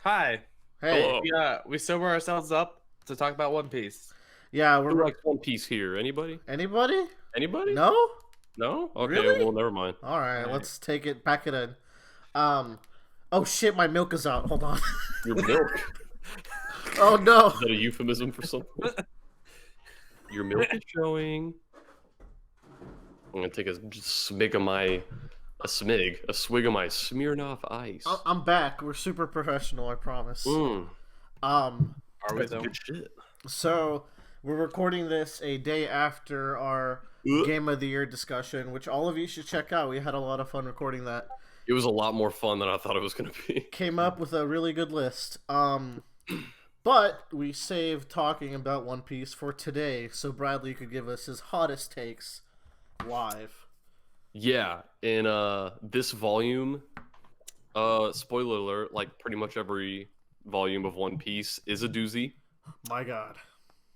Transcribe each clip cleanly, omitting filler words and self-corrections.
Hi. Hey, Hello. We sober ourselves up to talk about One Piece. yeah, Who we're likes One Piece here? Anybody? anybody? Anybody? No? No? Okay, Really? well, never mind. All right, Alright. let's take it back it in. Um, oh shit, my milk is out. Hold on. Your milk. Oh no. Is that a euphemism for something? Your milk is showing. I'm gonna take a swig of my Smirnoff Ice. I'm back. We're super professional, I promise. Mmm, Um, Are we that's though? good shit. so we're recording this a day after our Ugh. Game of the Year discussion, which all of you should check out. We had a lot of fun recording that. It was a lot more fun than I thought it was gonna be. Came up with a really good list. But we saved talking about One Piece for today, so Bradley could give us his hottest takes live. Yeah, in this volume, spoiler alert, like pretty much every volume of One Piece is a doozy. My God.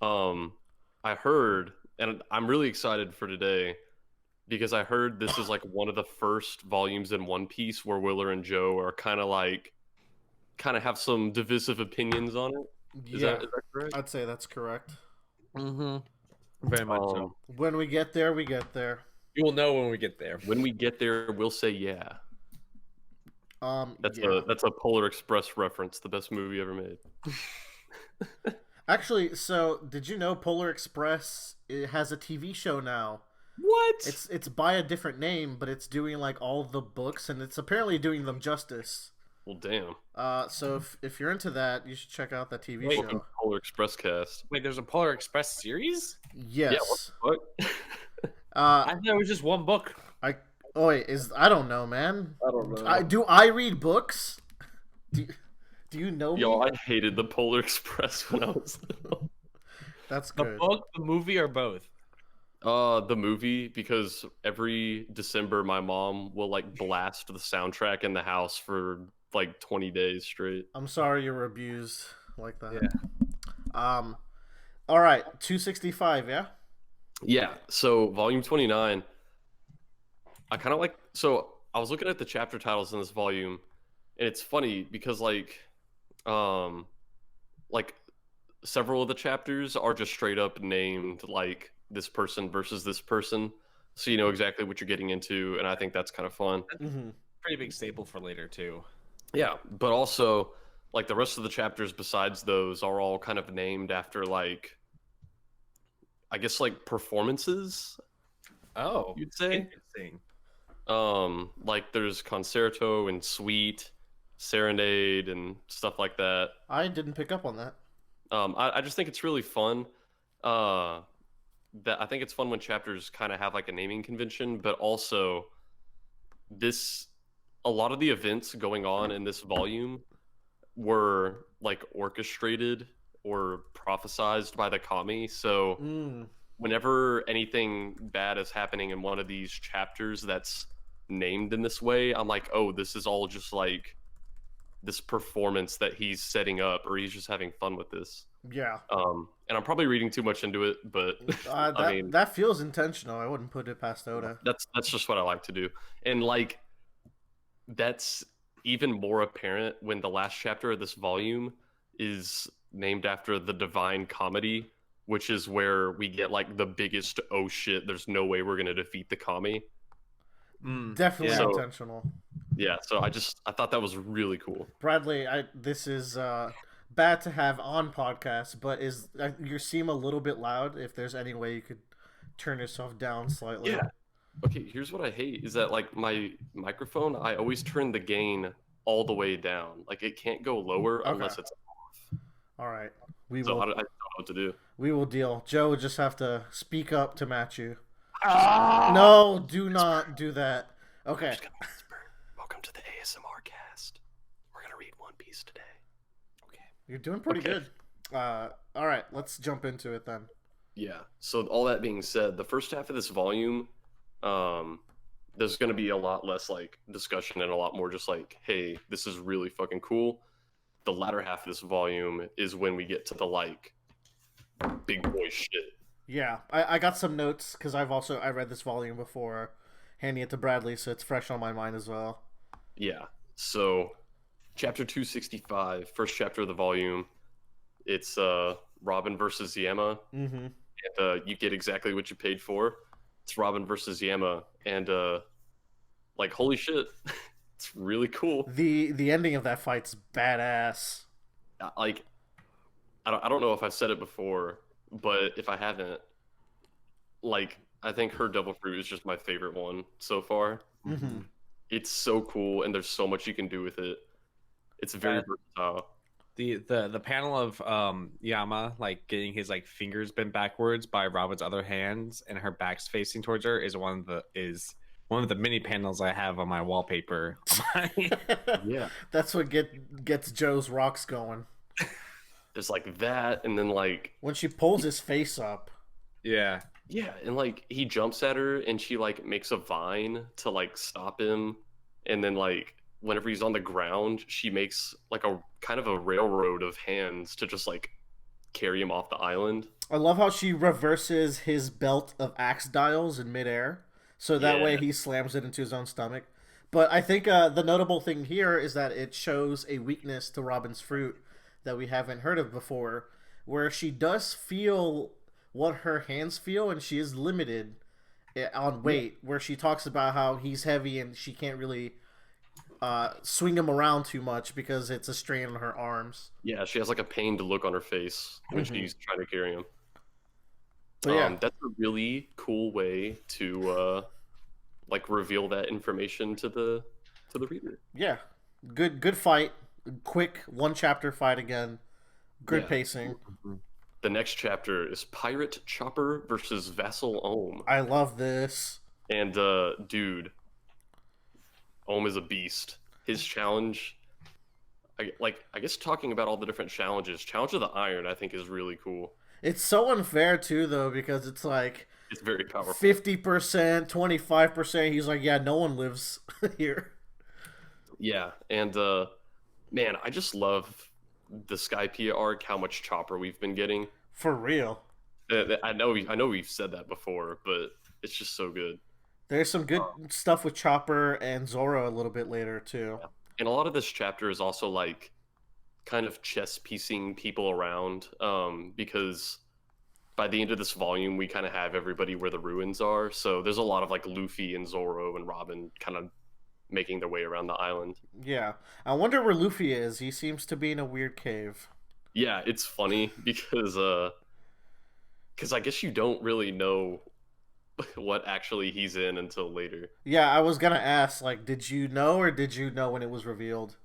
I heard, and I'm really excited for today because I heard this is like one of the first volumes in One Piece where Willer and Joe are kind of have some divisive opinions on it. Is Yeah, that correct? I'd say that's correct. Mm-hmm. Very much so. When we get there, we get there. You will know when we get there. When we get there, we'll say yeah. That's Yeah. a Polar Express reference, the best movie ever made. Actually, so did you know Polar Express it has a TV show now? What? It's by a different name, but it's doing like all the books, and it's apparently doing them justice. Well, damn. So if you're into that, you should check out that TV Wait, Welcome show. to Polar Express cast. Wait, there's a Polar Express series? Yes. Yeah, what the fuck? I thought it was just one book. Oh wait, I don't know, man. I don't know. Do I read books? Do you know me? Yo, I hated the Polar Express when I was little. That's The good. book, the movie, or both? The movie, because every December my mom will like blast the soundtrack in the house for like 20 days straight. I'm sorry you were abused like that. Yeah. All right, 265, yeah? Yeah, so volume 29, I kind of like, so I was looking at the chapter titles in this volume, and it's funny because like several of the chapters are just straight up named like this person versus this person, so you know exactly what you're getting into, and I think that's kind of fun. Mm-hmm. Pretty big staple for later, too. Yeah, but also like the rest of the chapters besides those are all kind of named after like, I guess like performances, Oh, you'd say. interesting. Like there's concerto and suite, serenade and stuff like that. I didn't pick up on that. I just think it's really fun. That I think it's fun when chapters kind of have like a naming convention, but also a lot of the events going on in this volume were like orchestrated or prophesized by the Kami. So whenever anything bad is happening in one of these chapters that's named in this way, I'm like, oh, this is all just like this performance that he's setting up, or he's just having fun with this. Yeah. And I'm probably reading too much into it, but I mean, that feels intentional. I wouldn't put it past Oda. that's just what I like to do. And like that's even more apparent when the last chapter of this volume is named after the Divine Comedy, which is where we get like the biggest oh shit, there's no way we're gonna defeat the Kami. Definitely So- intentional. Yeah, so I thought that was really cool. Bradley, this is bad to have on podcast, but you seem a little bit loud. If there's any way you could turn yourself down slightly. Yeah. Okay, here's what I hate is that like my microphone, I always turn the gain all the way down. Like it can't go lower Okay. unless it's off. All right. We So will. I don't know what to do. We will deal. Joe would just have to speak up to match you. Ah! No, do not do that. Okay. Just gonna whisper. Welcome to the ASMR cast. We're gonna read One Piece today. Okay. You're doing pretty Okay. good. All right. Let's jump into it then. Yeah. So all that being said, the first half of this volume, there's gonna be a lot less like discussion and a lot more just like, hey, this is really fucking cool. The latter half of this volume is when we get to the like big boy shit. Yeah, I got some notes because I read this volume before handing it to Bradley, so it's fresh on my mind as well. Yeah. So chapter 265, first chapter of the volume. It's Robin versus Yama, Mm-hmm. and you get exactly what you paid for. It's Robin versus Yama, and like holy shit, it's really cool. The ending of that fight's badass. Like I don't know if I've said it before, but if I haven't, like I think her Devil Fruit is just my favorite one so far. Mm-hmm. It's so cool, and there's so much you can do with it. It's very versatile. The panel of Yama like getting his like fingers bent backwards by Robin's other hands and her back's facing towards her is one of the mini panels I have on my wallpaper. Yeah, That's what gets Joe's rocks going. there's like that, and then like When she pulls his face up. Yeah. yeah, and like he jumps at her, and she like makes a vine to like stop him, and then like whenever he's on the ground, she makes like a kind of a railroad of hands to just like carry him off the island. I love how she reverses his belt of axe dials in midair, so that way Yeah. he slams it into his own stomach. But I think the notable thing here is that it shows a weakness to Robin's fruit that we haven't heard of before, where she does feel what her hands feel, and she is limited on weight, where she talks about how he's heavy and she can't really swing him around too much because it's a strain on her arms. Yeah, she has like a pained look on her face when Mhm. she's trying to carry him. But yeah, That's a really cool way to like reveal that information to the reader. yeah, good fight, quick one chapter fight again, good Yeah. pacing. The next chapter is Pirate Chopper versus Vassal Ohm. I love this. And dude, Ohm is a beast. His challenge, I guess talking about all the different challenges, Challenge of the Iron, I think is really cool. It's so unfair too, though, because it's like It's very powerful. 50%, 25%. He's like, yeah, no one lives here. Yeah, and man, I just love the Skypeia arc. How much Chopper we've been getting. For real. I know we've said that before, but it's just so good. There's some good stuff with Chopper and Zorro a little bit later too. And a lot of this chapter is also like kind of chess piecing people around, because by the end of this volume, we kind of have everybody where the ruins are. So there's a lot of like Luffy and Zorro and Robin kind of making their way around the island. Yeah. I wonder where Luffy is. He seems to be in a weird cave. Yeah, it's funny because I guess you don't really know what actually he's in until later. Yeah, I was gonna ask, like, did you know or did you know when it was revealed?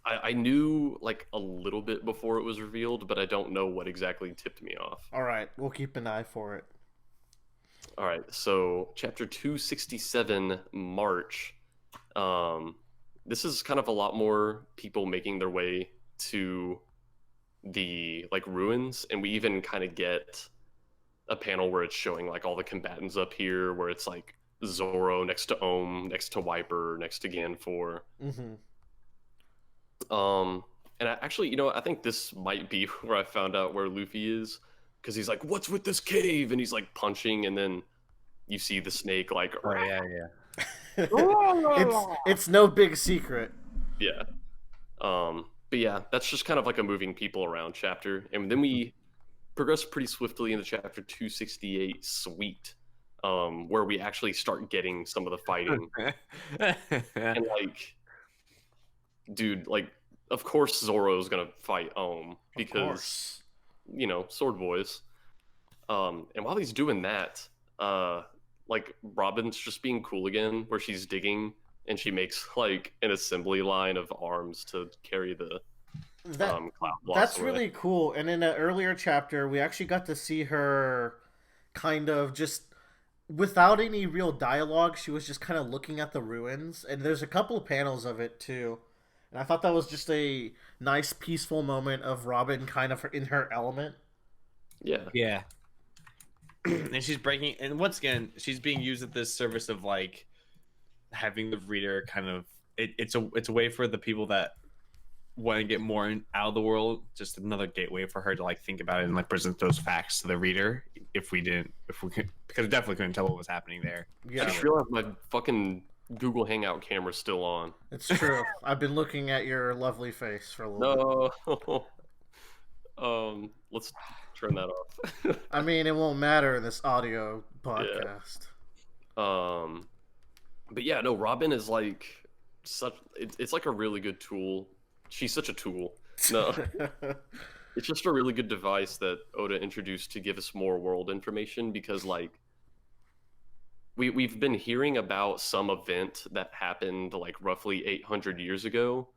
I knew like a little bit before it was revealed, but I don't know what exactly tipped me off. Alright, we'll keep an eye for it. All right, so chapter 267, March. This is kind of a lot more people making their way to the like ruins, and we even kind of get a panel where it's showing like all the combatants up here, where it's like Zorro next to Ohm, next to Wiper, next to Gann Ford. Mm-hmm. And I actually, I think this might be where I found out where Luffy is, because he's like, "What's with this cave?" And he's like punching, and then you see the snake like, Oh yeah, yeah. It's no big secret. yeah. But yeah, that's just kind of like a moving people around chapter, and then we progress pretty swiftly into chapter 268, Sweet, where we actually start getting some of the fighting, and like, dude, like, of course Zorro is gonna fight Ohm because sword boys. And while he's doing that, like Robin's just being cool again, where she's digging and she makes like an assembly line of arms to carry the cloud blocks That's away. really cool. And in an earlier chapter, we actually got to see her kind of just without any real dialogue. She was just kind of looking at the ruins, and there's a couple of panels of it too. And I thought that was just a nice, peaceful moment of Robin kind of in her element. Yeah. Yeah. And she's breaking, and once again, she's being used at this service of like having the reader kind of it's a way for the people that want to get more out of the world, just another gateway for her to like think about it and like present those facts to the reader. If we could, because we definitely couldn't tell what was happening there. I Yeah. just realized my fucking Google Hangout camera's still on. It's true. I've been looking at your lovely face for a little bit. No. Let's turn that off. I mean, it won't matter in this audio Yeah. podcast. But yeah, no, Robin is like such. It's like a really good tool. She's such a tool. No, it's just a really good device that Oda introduced to give us more world information because like we've been hearing about some event that happened like roughly 800 years ago.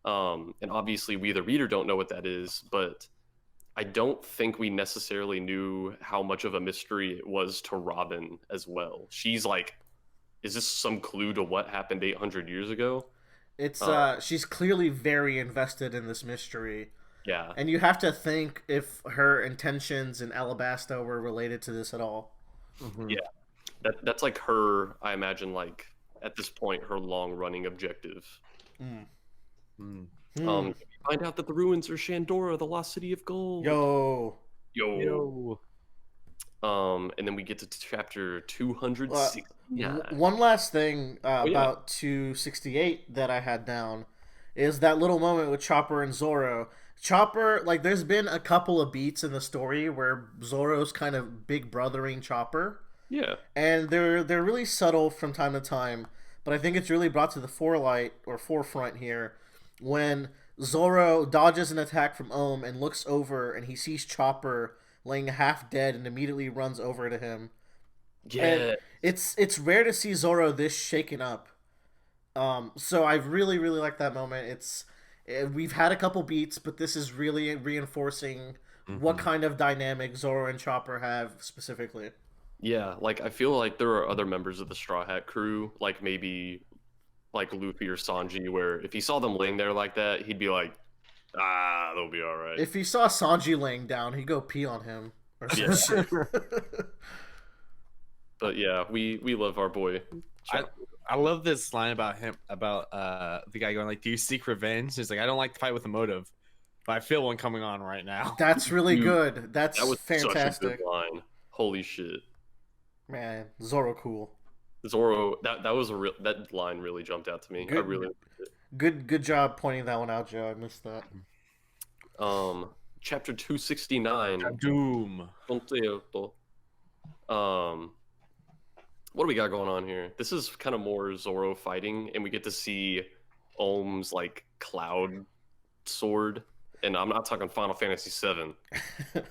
And obviously we the reader don't know what that is, but I don't think we necessarily knew how much of a mystery it was to Robin as well. She's like, is this some clue to what happened 800 years ago? It's she's clearly very invested in this mystery. Yeah. And you have to think if her intentions in Alabasta were related to this at all. Mm-hmm. Yeah. That's like her, I imagine, like at this point, her long running objective. Mm. Find out that the ruins are Shandora, the lost city of gold. Yo. And then we get to chapter 260. One last thing about 268 that I had down is that little moment with Chopper and Zorro. Chopper, like, there's been a couple of beats in the story where Zorro's kind of big brothering Chopper. Yeah. And they're really subtle from time to time, but I think it's really brought to the forefront here when Zorro dodges an attack from Ohm and looks over and he sees Chopper laying half dead and immediately runs over to him. Yeah. And it's rare to see Zorro this shaken up. So I really like that moment. We've had a couple beats, but this is really reinforcing what kind of dynamic Zorro and Chopper have specifically. Yeah, like I feel like there are other members of the Straw Hat crew, like maybe like Luffy or Sanji, where if he saw them laying there like that, he'd be like, they'll be all right. If he saw Sanji laying down, he'd go pee on him or some shit. But yeah, we love our boy. I love this line about him, about the guy going like, do you seek revenge? He's like, I don't like to fight with a motive, but I feel one coming on right now. That's really good. That was Such fantastic. a good line. Holy shit. Man, Zorro cool. Zorro, that line really jumped out to me. Good, I really good job pointing that one out, Joe. I missed that. Chapter 269. Doom. What do we got going on here? This is kind of more Zorro fighting, and we get to see Ohm's like cloud sword. And I'm not talking Final Fantasy VII.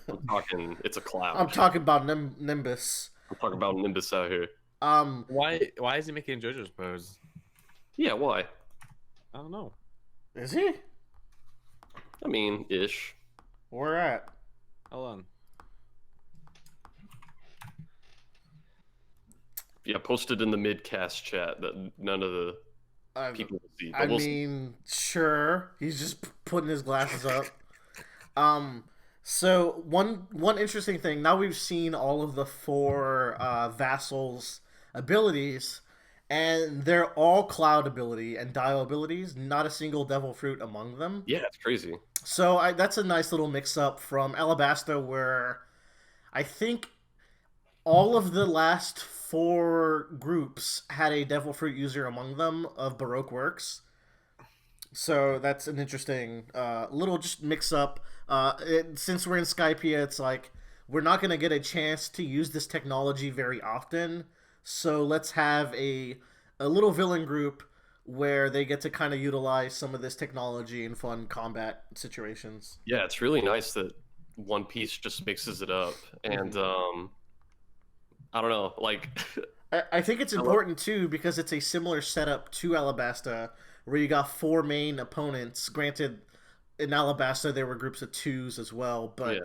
I'm talking it's a cloud. I'm talking about Nimbus. I'm talking about Nimbus out here. Why is he making JoJo's pose? Yeah, why? I don't know. Is he? I mean, ish. Where at? Hold on. Yeah, posted in the mid-cast chat that none of the people will see. But sure. He's just putting his glasses up. So one interesting thing. Now we've seen all of the 4 vassals' abilities, and they're all cloud ability and dial abilities. Not a single devil fruit among them. Yeah, it's crazy. So that's a nice little mix-up from Alabasta, where I think all of the last 4 groups had a devil fruit user among them of Baroque works. So that's an interesting little just mix-up. Since we're in Skypeia, it's like we're not going to get a chance to use this technology very often. So let's have a little villain group where they get to kind of utilize some of this technology in fun combat situations. Yeah, it's really nice that One Piece just mixes it up. And I don't know, like I think it's important too because it's a similar setup to Alabasta, where you got 4 main opponents. Granted, in Alabasta there were groups of 2s as well, but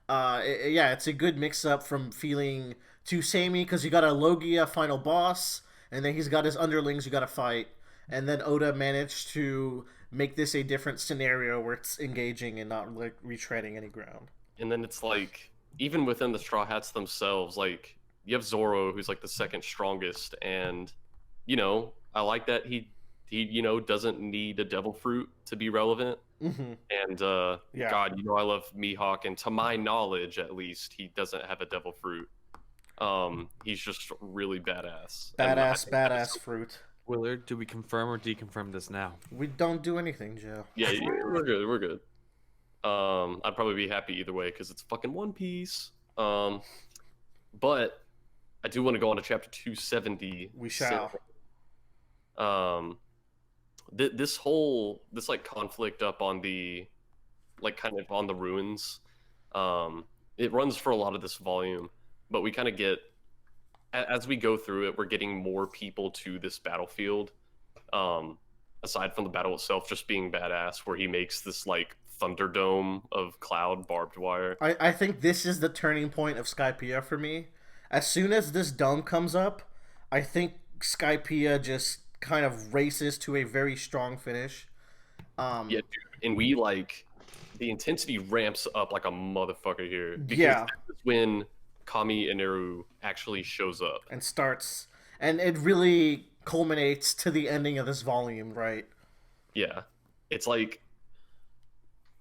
it's a good mix-up from feeling too samey because you got a Logia final boss, and then he's got his underlings you got to fight, and then Oda managed to make this a different scenario where it's engaging and not like retreading any ground. And then it's like even within the Straw Hats themselves, like you have Zorro, who's like the second strongest, and I like that he doesn't need a devil fruit to be relevant. And God, I love Mihawk, and to my knowledge, at least, he doesn't have a devil fruit. He's just really badass. Badass fruit. Willard, do we confirm or deconfirm this now? We don't do anything, Joe. Yeah, we're good. We're good. I'd probably be happy either way because it's fucking One Piece. But I do want to go on to chapter 270. We shall. This like conflict up on the, like, kind of on the ruins, it runs for a lot of this volume, but we kind of get, as we go through it, we're getting more people to this battlefield, aside from the battle itself just being badass, where he makes this like thunderdome of cloud barbed wire. I think this is the turning point of Skypeia for me. As soon as this dome comes up, I think Skypeia just kind of races to a very strong finish. Yeah, dude, and we like, the intensity ramps up like a motherfucker here. Because yeah, that's when Kami Antaroo actually shows up and starts, and it really culminates to the ending of this volume, right? Yeah, it's like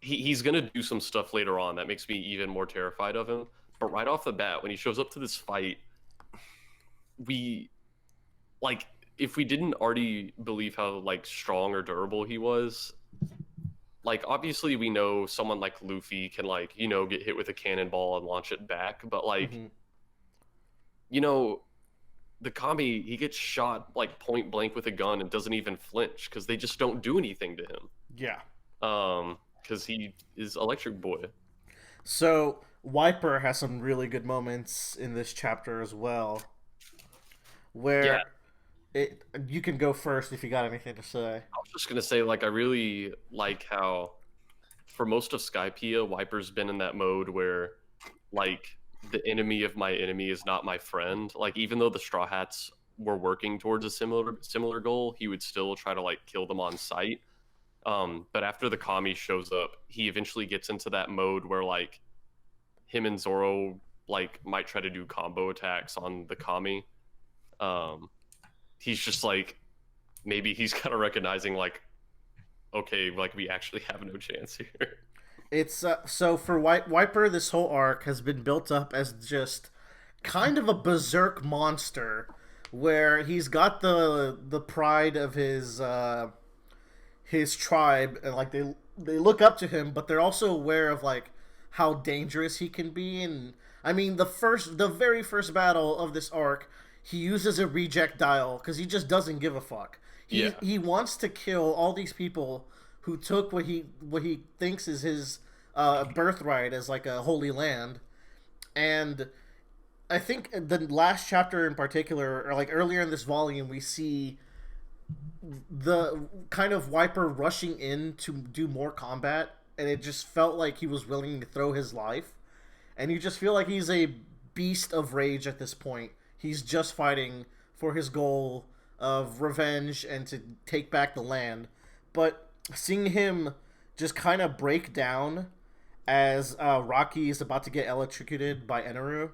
he's gonna do some stuff later on that makes me even more terrified of him. But right off the bat, when he shows up to this fight, we, like, if we didn't already believe how like strong or durable he was, like, obviously we know someone like Luffy can, like, you know, get hit with a cannonball and launch it back, but like, you know, the Kami, he gets shot like point blank with a gun and doesn't even flinch because they just don't do anything to him. Yeah. Because he is Electric Boy. So Wiper has some really good moments in this chapter as well, where you can go first if you got anything to say. I was just gonna say, like, I really like how for most of Skypeia, Wiper's been in that mode where, like, the enemy of my enemy is not my friend. Like, even though the Straw Hats were working towards a similar goal, he would still try to like kill them on sight. But after the Kami shows up, he eventually gets into that mode where, like, him and Zorro like might try to do combo attacks on the Kami. He's just like, maybe he's kind of recognizing, like, okay, like, we actually have no chance here. It's so for Wiper, this whole arc has been built up as just kind of a berserk monster, where he's got the pride of his tribe, and like they look up to him, but they're also aware of like how dangerous he can be. And I mean, the very first battle of this arc, he uses a reject dial because he just doesn't give a fuck. He wants to kill all these people who took what he thinks is his birthright as like a holy land. And I think the last chapter in particular, or like earlier in this volume, we see the kind of Wiper rushing in to do more combat, and it just felt like he was willing to throw his life. And you just feel like he's a beast of rage at this point. He's just fighting for his goal of revenge and to take back the land. But seeing him just kind of break down as Rocky is about to get electrocuted by Antaroo,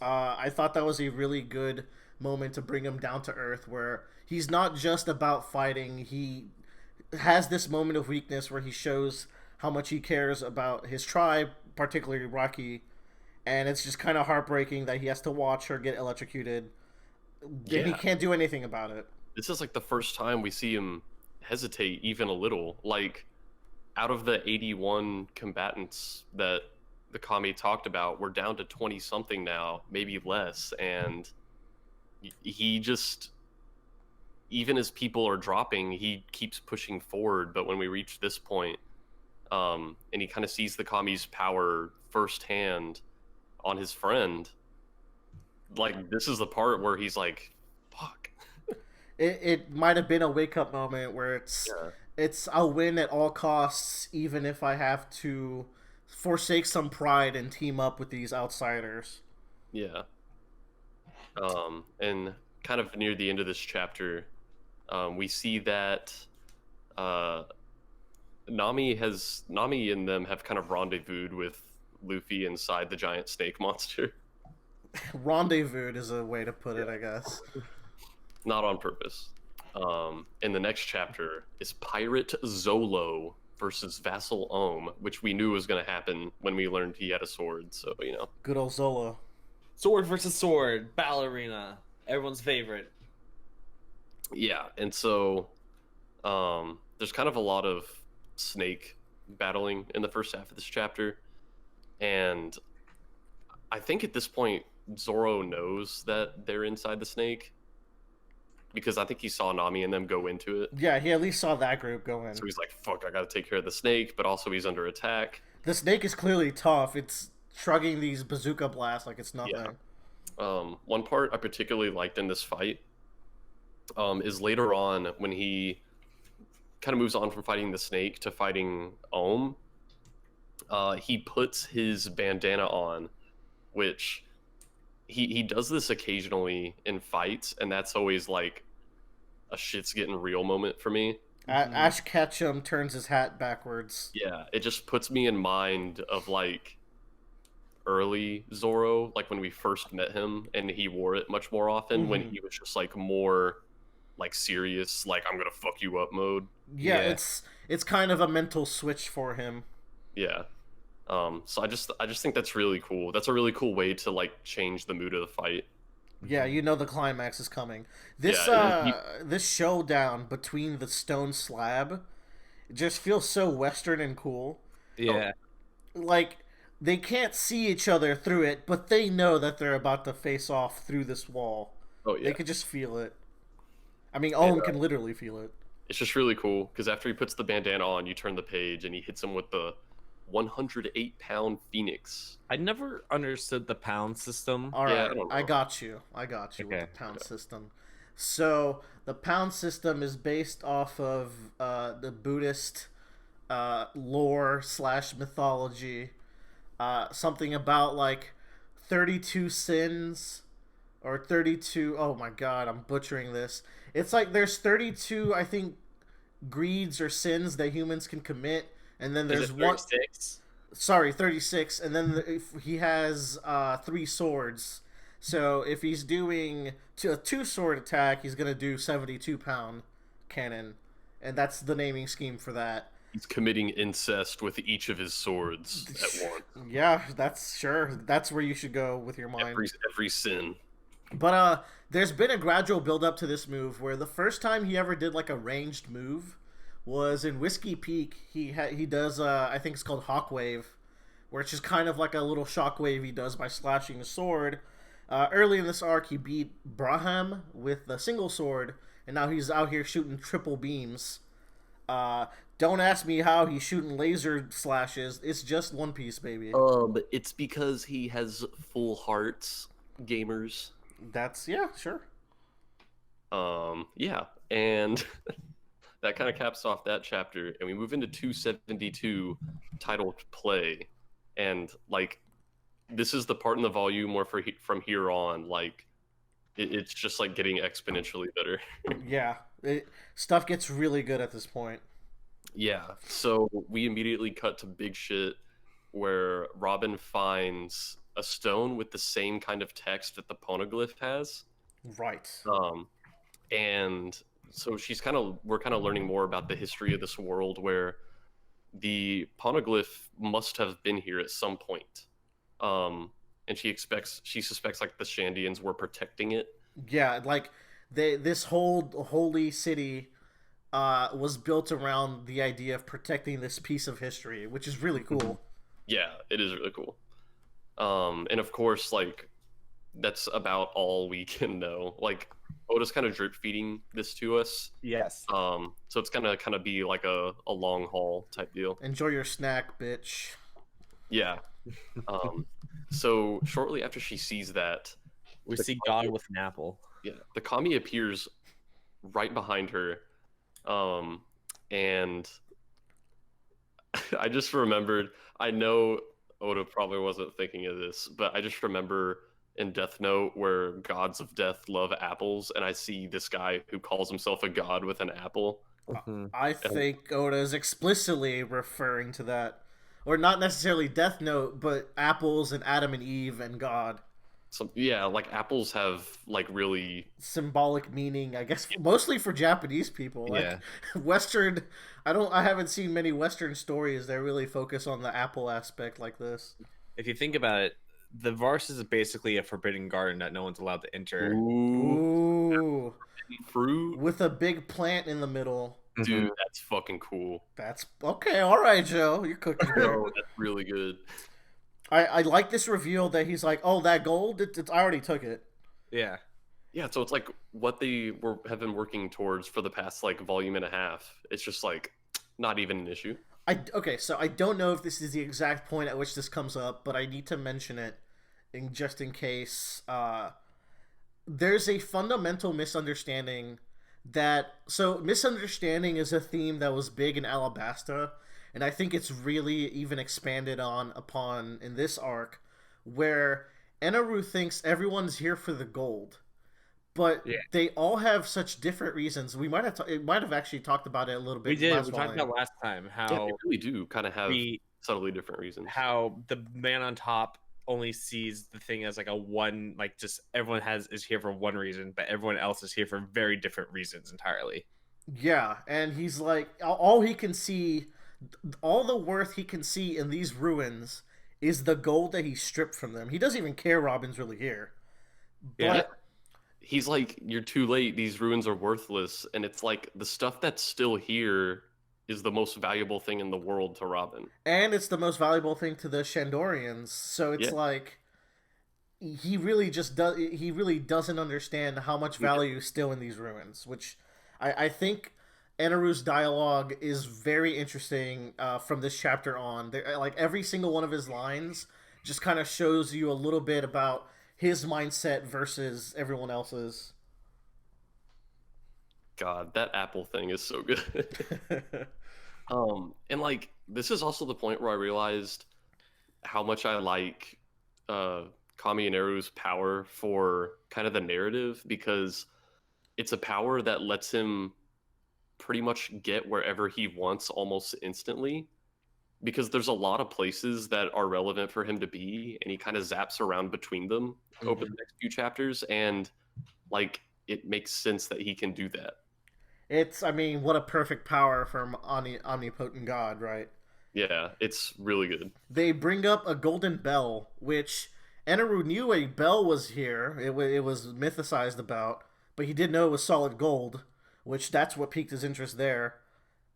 I thought that was a really good moment to bring him down to earth, where he's not just about fighting. He has this moment of weakness where he shows how much he cares about his tribe, particularly Rocky, and it's just kind of heartbreaking that he has to watch her get electrocuted. Yeah. He can't do anything about it. This is like the first time we see him hesitate even a little. Like, out of the 81 combatants that the Kami talked about, we're down to 20 something now, maybe less, and he just, even as people are dropping, he keeps pushing forward. But when we reach this point, and he kind of sees the Kami's power firsthand on his friend, like, this is the part where he's like, fuck. It might have been a wake-up moment where it's I'll win at all costs, even if I have to forsake some pride and team up with these outsiders. Yeah. And kind of near the end of this chapter, we see that Nami and them have kind of rendezvoused with Luffy inside the giant snake monster. Rendezvoused is a way to put it, I guess. Not on purpose. In the next chapter is Pirate Zolo versus Vassal Ohm, which we knew was going to happen when we learned he had a sword. So, you know. Good old Zolo. Sword versus sword, ballerina, everyone's favorite. Yeah, and so there's kind of a lot of snake battling in the first half of this chapter, and I think at this point Zoro knows that they're inside the snake because I think he saw Nami and them go into it. Yeah, he at least saw that group go in. So he's like, "Fuck, I gotta take care of the snake," but also he's under attack. The snake is clearly tough. It's shrugging these bazooka blasts like it's nothing. Yeah. One part I particularly liked in this fight is later on when he kind of moves on from fighting the snake to fighting Ohm. He puts his bandana on, which he does this occasionally in fights, and that's always like a shit's getting real moment for me. Ash Ketchum turns his hat backwards. Yeah, it just puts me in mind of like early Zorro, like when we first met him, and he wore it much more often when he was just like more like serious, like I'm gonna fuck you up mode. Yeah, it's kind of a mental switch for him. Yeah. So I just think that's really cool. That's a really cool way to like change the mood of the fight. Yeah, you know the climax is coming. This this showdown between the stone slab just feels so Western and cool. Yeah. Like they can't see each other through it, but they know that they're about to face off through this wall. Oh yeah. They could just feel it. I mean, Owen can literally feel it. It's just really cool because after he puts the bandana on, you turn the page and he hits him with the 108-pound Phoenix. I never understood the pound system. All right, Yeah, I got you with the pound system. So the pound system is based off of the Buddhist lore / mythology. Something about like 32 sins or 32. Oh my god, I'm butchering this. It's like there's 32, I think, greeds or sins that humans can commit. And then there's 36? Sorry, 36. And then he has 3 swords. So if he's doing a 2-sword attack, he's going to do 72-pound cannon. And that's the naming scheme for that. He's committing incest with each of his swords at once. Yeah, that's sure. That's where you should go with your mind. Every sin. But there's been a gradual build up to this move where the first time he ever did like a ranged move was in Whiskey Peak. He does I think it's called Hawkwave, where it's just kind of like a little shockwave he does by slashing the sword. Early in this arc, he beat Braham with the single sword, and now he's out here shooting triple beams. Don't ask me how he's shooting laser slashes. It's just One Piece, baby. But it's because he has full hearts, gamers. That's sure. Yeah, and that kind of caps off that chapter, and we move into 272, titled Play, and like this is the part in the volume where from here on, like it's just like getting exponentially better. Yeah, stuff gets really good at this point. Yeah, so we immediately cut to big shit where Robin finds a stone with the same kind of text that the poneglyph has. Right. And so we're kind of learning more about the history of this world where the poneglyph must have been here at some point. And she suspects like the Shandians were protecting it. Yeah, like this whole holy city was built around the idea of protecting this piece of history, which is really cool. Yeah, it is really cool. And of course, like that's about all we can know. Like Oda's kind of drip feeding this to us. Yes. So it's gonna kind of be like a long haul type deal. Enjoy your snack, bitch. Yeah. So shortly after she sees that, we see God with an apple. Yeah, the Kami appears right behind her, and I just remembered. I know Oda probably wasn't thinking of this, but I just remember in Death Note where gods of death love apples, and I see this guy who calls himself a god with an apple. I think Oda is explicitly referring to that. Or not necessarily Death Note, but apples and Adam and Eve and God. So, yeah, like apples have like really symbolic meaning, I guess, mostly for Japanese people. Like, yeah. Western, I haven't seen many Western stories that really focus on the apple aspect like this. If you think about it, the Vars is basically a forbidden garden that no one's allowed to enter. Ooh, fruit, with a big plant in the middle. dude, that's fucking cool. That's okay. All right, Joe, you're cooking here. Bro, that's really good. I like this reveal that he's like, oh, that gold, I already took it. Yeah. Yeah, so it's like what they have been working towards for the past like volume and a half. It's just like not even an issue. Okay, so I don't know if this is the exact point at which this comes up, but I need to mention it just in case. There's a fundamental misunderstanding misunderstanding is a theme that was big in Alabasta, and I think it's really even expanded upon in this arc, where Antaroo thinks everyone's here for the gold. But they all have such different reasons. We might have actually talked about it a little bit. We did. We talked about last time how they really do kind of have subtly different reasons. How the man on top only sees the thing as like a one, like just everyone is here for one reason, but everyone else is here for very different reasons entirely. Yeah, and he's like, all he can see, all the worth he can see in these ruins is the gold that he stripped from them. He doesn't even care Robin's really here. But he's like, you're too late. These ruins are worthless. And it's like the stuff that's still here is the most valuable thing in the world to Robin. And it's the most valuable thing to the Shandorians. So it's like he really doesn't understand how much value is still in these ruins, which I think Anaroo's dialogue is very interesting from this chapter on. Like every single one of his lines just kind of shows you a little bit about his mindset versus everyone else's. God, that apple thing is so good. And like this is also the point where I realized how much I like Kami and Aru's power for kind of the narrative, because it's a power that lets him pretty much get wherever he wants almost instantly, because there's a lot of places that are relevant for him to be, and he kind of zaps around between them over the next few chapters, and like it makes sense that he can do that. I mean, what a perfect power from omnipotent God, right? Yeah, it's really good. They bring up a golden bell, which Anaroo knew a bell was here. It was mythicized about, but he didn't know it was solid gold, which that's what piqued his interest there.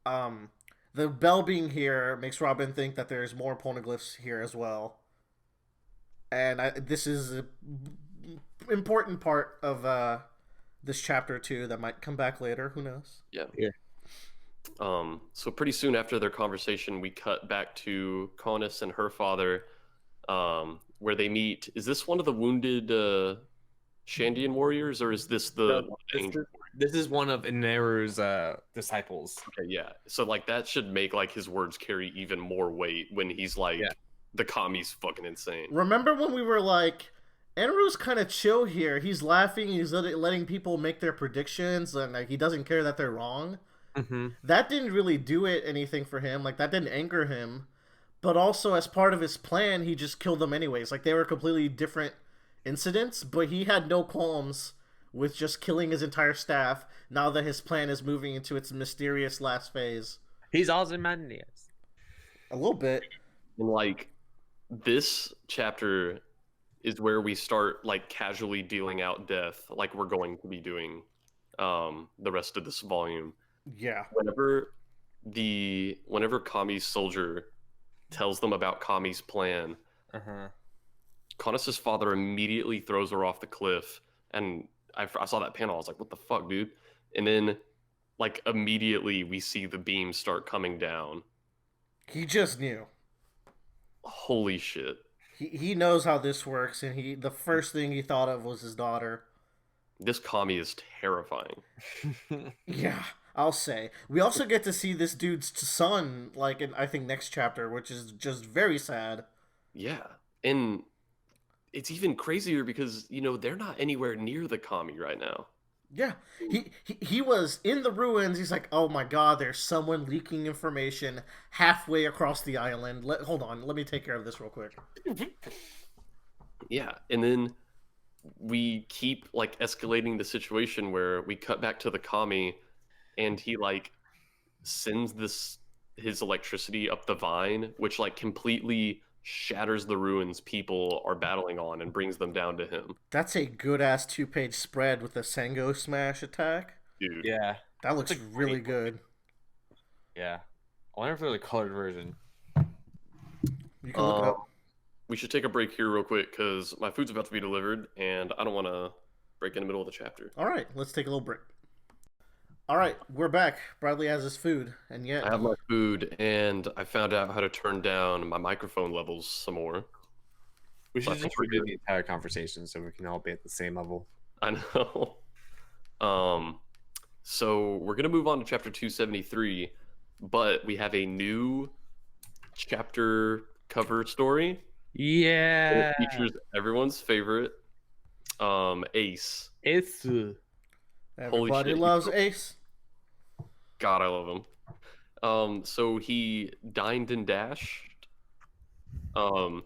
The bell being here makes Robin think that there's more poneglyphs here as well. And this is an important part of this chapter too that might come back later. Who knows? Yeah. So pretty soon after their conversation, we cut back to Conus and her father, where they meet. Is this one of the wounded Shandian warriors, or is this the angel? This is one of Inaru's disciples. Okay, yeah. So like that should make like his words carry even more weight when he's like, the Commies fucking insane. Remember when we were like, Anaroo's kind of chill here. He's laughing. He's letting people make their predictions, and like, he doesn't care that they're wrong. Mm-hmm. That didn't really do anything for him. Like that didn't anger him. But also, as part of his plan, he just killed them anyways. Like they were completely different incidents, but he had no qualms with just killing his entire staff now that his plan is moving into its mysterious last phase. He's Ozymandias. A little bit. And like this chapter is where we start like casually dealing out death, like we're going to be doing the rest of this volume. Yeah. Whenever Kami's soldier tells them about Kami's plan, Conus's father immediately throws her off the cliff, and I saw that panel. I was like, "What the fuck, dude?" And then, like immediately, we see the beams start coming down. He just knew. Holy shit! He knows how this works, and the first thing he thought of was his daughter. This Kami is terrifying. Yeah, I'll say. We also get to see this dude's son, like in I think next chapter, which is just very sad. Yeah, and it's even crazier because they're not anywhere near the Kami right now. Yeah, he was in the ruins. He's like, oh my god, there's someone leaking information halfway across the island. Hold on, let me take care of this real quick. Yeah, and then we keep like escalating the situation where we cut back to the Kami, and he like sends his electricity up the vine, which like completely shatters the ruins people are battling on and brings them down to him. That's a good ass 2-page spread with the Sengo Smash attack. Dude. Yeah. That looks really good. Yeah. I wonder if there's a colored version. You can look it up. We should take a break here real quick because my food's about to be delivered and I don't want to break in the middle of the chapter. All right, let's take a little break. All right, we're back. Bradley has his food, and yet I have my food and I found out how to turn down my microphone levels some more. We should I just think we're redo good. the entire conversation so we can all be at the same level. I know. So we're gonna move on to chapter 273, but we have a new chapter cover story. Yeah. It features everyone's favorite, Ace. It's everybody shit, loves Ace. God, I love him. So he dined and dashed. I'm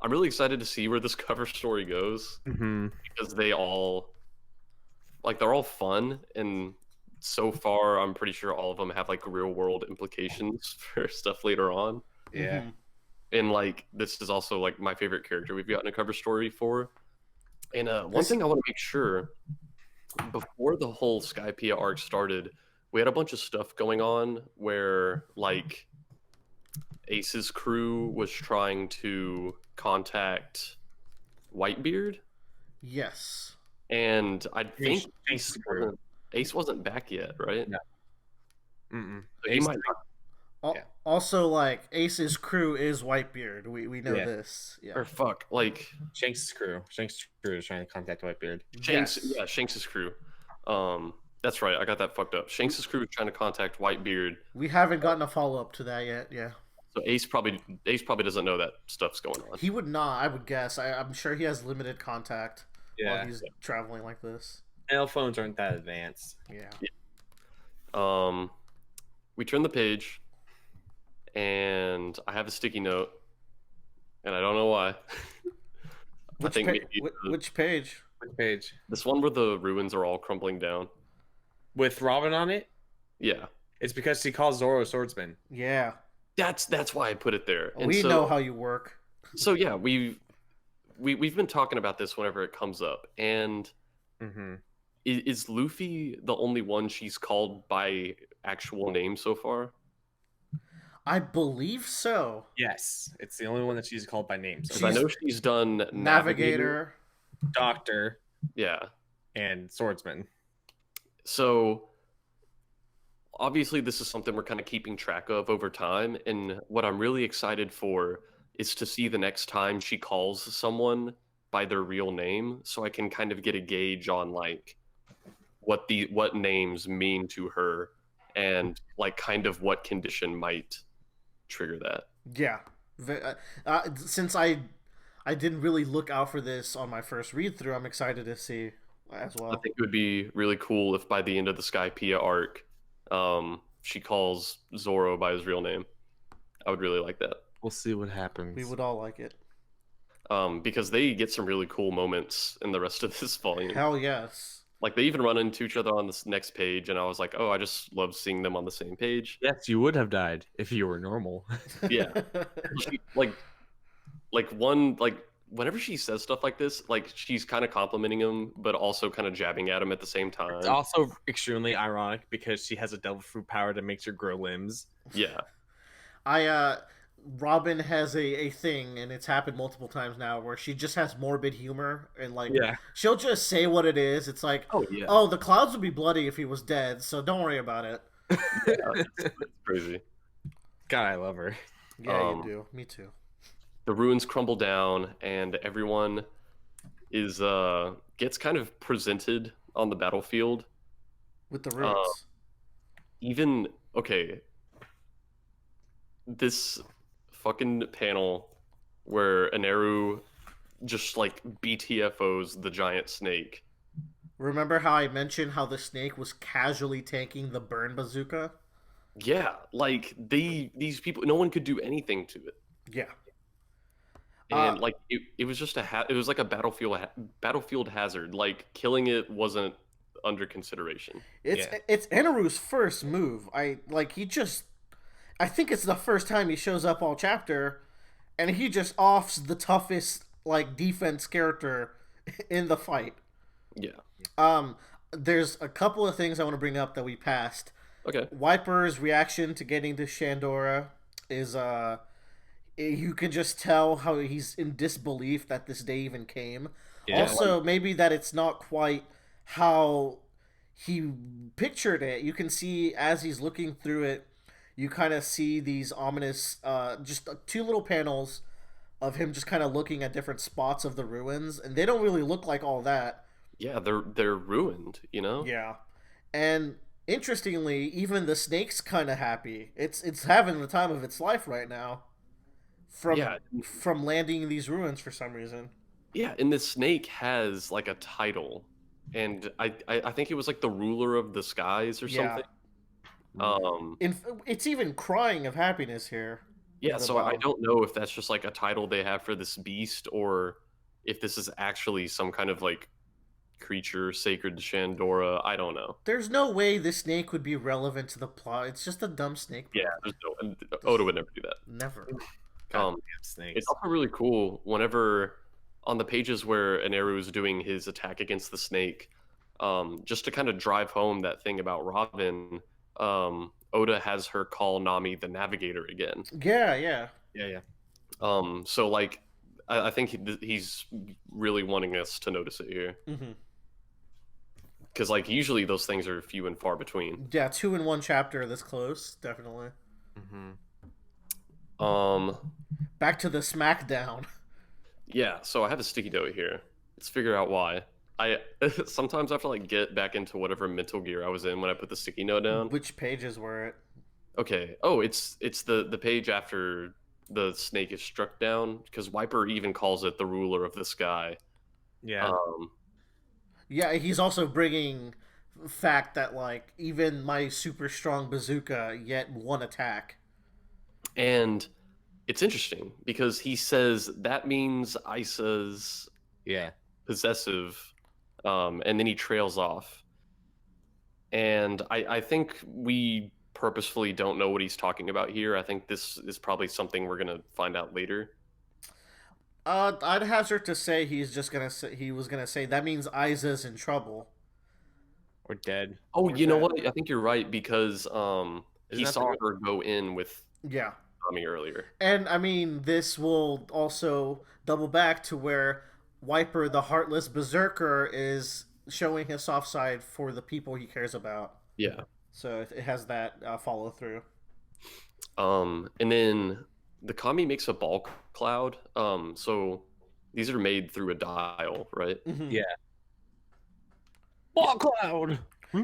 really excited to see where this cover story goes because they're all fun, and so far I'm pretty sure all of them have like real world implications for stuff later on. Yeah. And like this is also like my favorite character we've gotten a cover story for. And one thing I want to make sure before the whole Skypeia arc started, we had a bunch of stuff going on where like Ace's crew was trying to contact Whitebeard. Yes. And I think Ace's crew. Ace wasn't back yet, right? No. Mm-mm. So he might Yeah. Also, like Ace's crew is Whitebeard. We know this. Yeah. or fuck, like Shanks' crew. Shanks' crew is trying to contact Whitebeard. Shanks. Yes. Yeah, Shanks' crew. That's right. I got that fucked up. Shanks' crew is trying to contact Whitebeard. We haven't gotten a follow up to that yet. Yeah. So Ace probably doesn't know that stuff's going on. He would not. I would guess. I'm sure he has limited contact while he's traveling like this. Cell phones aren't that advanced. Yeah. We turn the page, and I have a sticky note, and I don't know why. Which maybe which page? Which page? this one where the ruins are all crumbling down. With Robin on it? Yeah, It's because she calls Zorro a swordsman. Yeah. that's why I put it there. And We so, know how you work. So yeah, we've been talking about this whenever it comes up, and is Luffy the only one she's called by actual name so far? I believe so. Yes. It's the only one that she's called by name. So Because I know she's done Navigator. Doctor Yeah. and Swordsman. So obviously this is something we're kind of keeping track of over time, and what I'm really excited for is to see the next time she calls someone by their real name, so I can kind of get a gauge on like what names mean to her and like kind of what condition might trigger that. Yeah. Since I didn't really look out for this on my first read through, I'm excited to see as well. I think it would be really cool if by the end of the Skypeia arc, she calls Zorro by his real name. I would really like that. We'll see what happens. We would all like it. Because they get some really cool moments in the rest of this volume. Hell yes. Like they even run into each other on this next page, and I was like, oh, I just love seeing them on the same page. Yes, you would have died if you were normal. Yeah. Whenever she says stuff like this, like she's kind of complimenting him, but also kind of jabbing at him at the same time. It's also extremely ironic because she has a devil fruit power that makes her grow limbs. Yeah. Robin has a thing, and it's happened multiple times now, where she just has morbid humor, and like she'll just say what it is. It's like, oh, the clouds would be bloody if he was dead, so don't worry about it. Yeah, it's crazy. God, I love her. Yeah, you do. Me too. The ruins crumble down, and everyone is gets kind of presented on the battlefield with the ruins. This fucking panel where Antaroo just like BTFOs the giant snake. Remember how I mentioned how the snake was casually tanking the burn bazooka? Yeah, like these people, no one could do anything to it. Yeah. And like it was just it was like a battlefield hazard. Like killing it wasn't under consideration. It's Antaroo's first move. I think it's the first time he shows up all chapter, and he just offs the toughest like defense character in the fight. Yeah. There's a couple of things I want to bring up that we passed. Okay. Wiper's reaction to getting to Shandora is you can just tell how he's in disbelief that this day even came. Yeah. Also, maybe that it's not quite how he pictured it. You can see as he's looking through it, you kind of see these ominous, just two little panels of him just kind of looking at different spots of the ruins, and they don't really look like all that. Yeah, they're ruined, you know? Yeah, and interestingly, even the snake's kind of happy. It's having the time of its life right now. From landing in these ruins for some reason. Yeah, and the snake has like a title, and I think it was like the ruler of the skies or Yeah. something. It's even crying of happiness here. Yeah, so I don't know if that's just like a title they have for this beast, or if this is actually some kind of like creature sacred to Shandora. I don't know. There's no way this snake would be relevant to the plot. It's just a dumb snake. Yeah, there's no, Oda would never do that. Never. Snakes. It's also really cool whenever on the pages where Antaroo is doing his attack against the snake, just to kind of drive home that thing about Robin, Oda has her call Nami the Navigator again. Yeah. So like, I think he's really wanting us to notice it here. Mm-hmm. Because like usually those things are few and far between. Yeah, 2 in 1 chapter this close, definitely. Mm-hmm. Back to the SmackDown. Yeah, so I have a sticky note here. Let's figure out why. I sometimes I have to like get back into whatever mental gear I was in when I put the sticky note down. Which pages were it? Okay. Oh, it's the page after the snake is struck down, because Wiper even calls it the ruler of the sky. Yeah. Yeah, he's also bringing fact that like even my super strong bazooka yet one attack. And it's interesting because he says that means Isa's possessive, and then he trails off. And I think we purposefully don't know what he's talking about here. I think this is probably something we're gonna find out later. I'd hazard to say he was gonna say that means Isa's in trouble. Or dead. Oh, Or you know dead. what? I think you're right because he that saw the- her go in with Yeah. Tommy earlier. And I mean, this will also double back to where Wiper, the heartless berserker, is showing his soft side for the people he cares about. Yeah. So it has that follow through. And then the Commie makes a ball cloud. So these are made through a dial, right? Mm-hmm. Yeah. Ball cloud.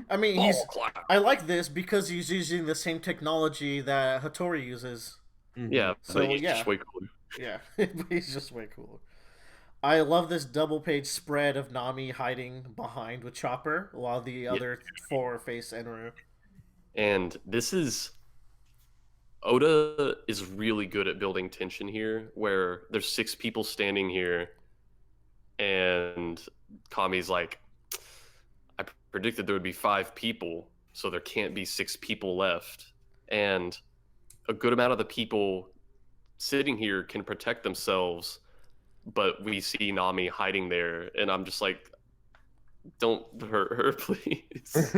I mean, Ball cloud. I like this because he's using the same technology that Hattori uses. Yeah, So, but he's yeah. just way cooler. Yeah, he's just way cooler. I love this double page spread of Nami hiding behind with Chopper while the other 4 face Enru. And this is Oda is really good at building tension here, where there's 6 people standing here, and Kami's like, I predicted there would be 5 people, so there can't be 6 people left. And a good amount of the people sitting here can protect themselves, but we see Nami hiding there, and I'm just like, don't hurt her, please.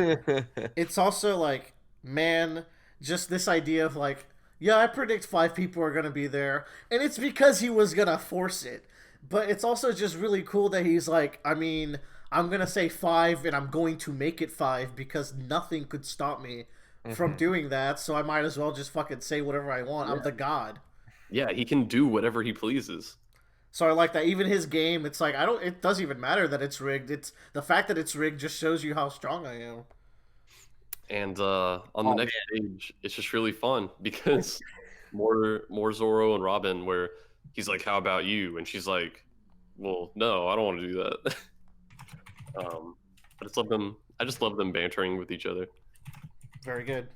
It's also like, man, just this idea of like, yeah, I predict 5 people are going to be there, and it's because he was going to force it. But it's also just really cool that he's like, I mean, I'm going to say 5 and I'm going to make it 5 because nothing could stop me from doing that, so I might as well just fucking say whatever I want. I'm the god. Yeah, he can do whatever he pleases. So I like that. Even his game, it's like, it doesn't even matter that it's rigged. It's the fact that it's rigged just shows you how strong I am. And on the next page, it's just really fun because more Zorro and Robin, where he's like, "How about you?" and she's like, "Well, no, I don't want to do that." I just love them. I just love them bantering with each other. Very good.